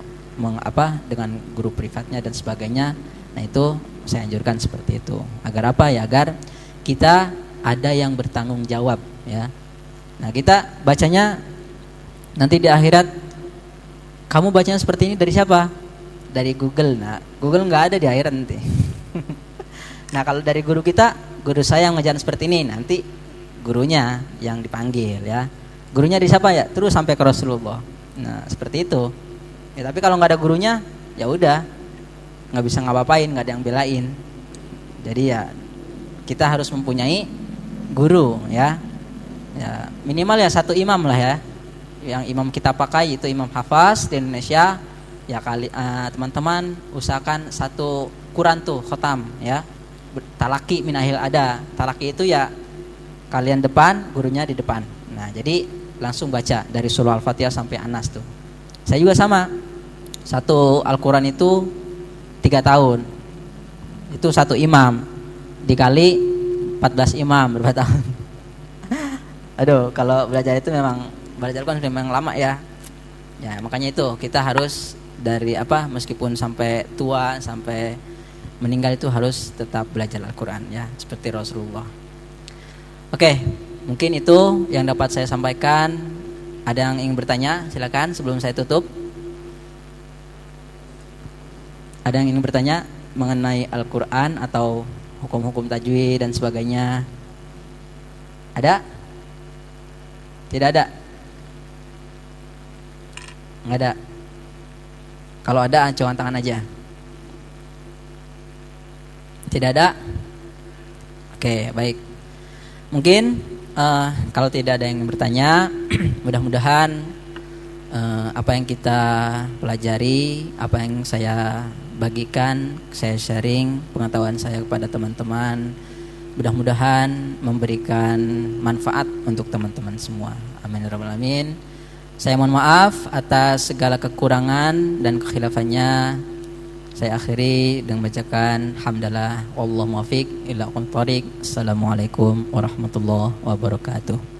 dengan guru privatnya dan sebagainya. Nah itu saya anjurkan seperti itu. Agar apa ya? Agar kita ada yang bertanggung jawab ya. Nah, kita bacanya nanti di akhirat, kamu bacanya seperti ini dari siapa? Dari Google. Nah, Google nggak ada di akhirat nanti. Nah, kalau dari guru kita, guru saya yang ngajarin seperti ini, nanti gurunya yang dipanggil ya. Gurunya di siapa ya? Terus sampai ke Rasulullah. Nah, seperti itu. Ya, tapi kalau nggak ada gurunya, ya udah, nggak bisa ngapa-ngapain, nggak ada yang belain. Jadi ya kita harus mempunyai guru ya. Ya minimal ya satu imam lah ya. Yang imam kita pakai itu imam hafaz di Indonesia. Ya teman-teman usahakan satu Quran tuh khotam ya. Talaki minahil ada. Talaki itu ya kalian depan, gurunya di depan. Nah, jadi langsung baca dari surah Al-Fatihah sampai An-Nas tuh. Saya juga sama. Satu Al-Quran itu 3 tahun. Itu satu imam dikali 14 imam berapa tahun. Aduh, kalau belajar itu memang belajar kan memang lama ya. Ya, makanya itu kita harus dari meskipun sampai tua, sampai meninggal itu harus tetap belajar Al-Quran ya, seperti Rasulullah. Oke, mungkin itu yang dapat saya sampaikan. Ada yang ingin bertanya? Silakan sebelum saya tutup. Ada yang ingin bertanya mengenai Al-Quran atau hukum-hukum tajwid dan sebagainya? Ada? Tidak ada? Nggak ada? Kalau ada, angkat tangan aja. Tidak ada? Oke, baik. Mungkin kalau tidak ada yang bertanya, mudah-mudahan apa yang kita pelajari, apa yang saya bagikan, saya sharing pengetahuan saya kepada teman-teman, mudah-mudahan memberikan manfaat untuk teman-teman semua. Amin ya rabbal alamin. Saya mohon maaf atas segala kekurangan dan kekhilafannya. Saya akhiri dengan bacakan hamdalah wallahu muwaffiq ila aqwamit thoriq. Assalamualaikum warahmatullahi wabarakatuh.